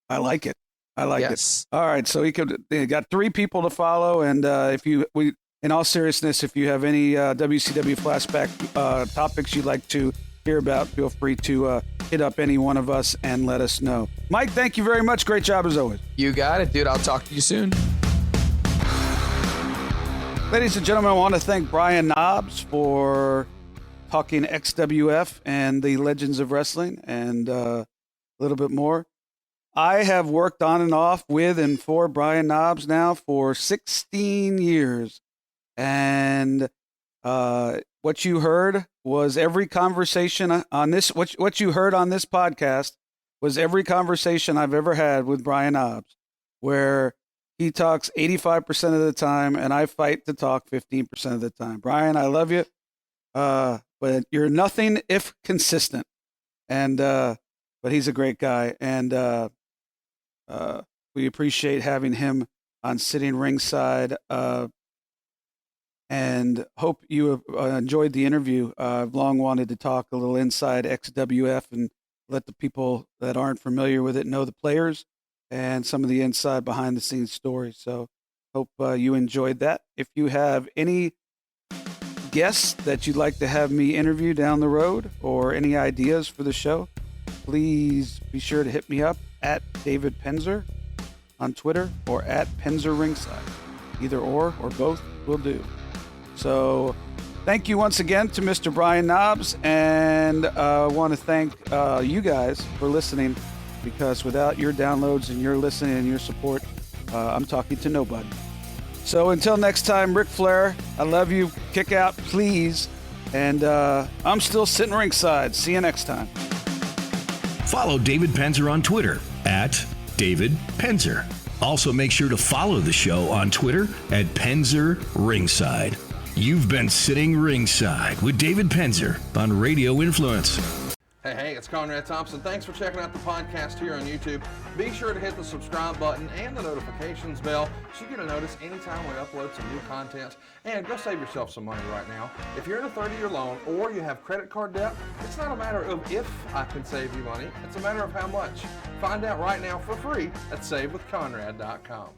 S3: I like it.
S5: Yes.
S3: All right, so they got 3 people to follow, and in all seriousness, if you have any WCW flashback topics you'd like to hear about, feel free to hit up any one of us and let us know. Mike, thank you very much. Great job as always.
S5: You got it, dude. I'll talk to you soon.
S3: Ladies and gentlemen, I want to thank Brian Knobs for talking XWF and the Legends of Wrestling and a little bit more. I have worked on and off with and for Brian Knobs now for 16 years. And what you heard was every conversation on this, what you heard on this podcast was every conversation I've ever had with Brian Knobs, where he talks 85% of the time, and I fight to talk 15% of the time. Brian, I love you, but you're nothing if consistent. And but he's a great guy, and we appreciate having him on Sitting Ringside. And hope you enjoyed the interview. I've long wanted to talk a little inside XWF and let the people that aren't familiar with it know the players and some of the inside behind the scenes stories. So hope you enjoyed that. If you have any guests that you'd like to have me interview down the road or any ideas for the show, please be sure to hit me up at David Penzer on Twitter or at Penzer Ringside. Either or both will do. So thank you once again to Mr. Brian Knobs, and I want to thank you guys for listening, because without your downloads and your listening and your support, I'm talking to nobody. So until next time, Ric Flair, I love you. Kick out, please. And I'm still sitting ringside. See you next time.
S2: Follow David Penzer on Twitter at David Penzer. Also, make sure to follow the show on Twitter at Penzer Ringside. You've been Sitting Ringside with David Penzer on Radio Influence.
S1: Hey, it's Conrad Thompson. Thanks for checking out the podcast here on YouTube. Be sure to hit the subscribe button and the notifications bell so you get a notice anytime we upload some new content. And go save yourself some money right now. If you're in a 30-year loan or you have credit card debt, it's not a matter of if I can save you money. It's a matter of how much. Find out right now for free at SaveWithConrad.com.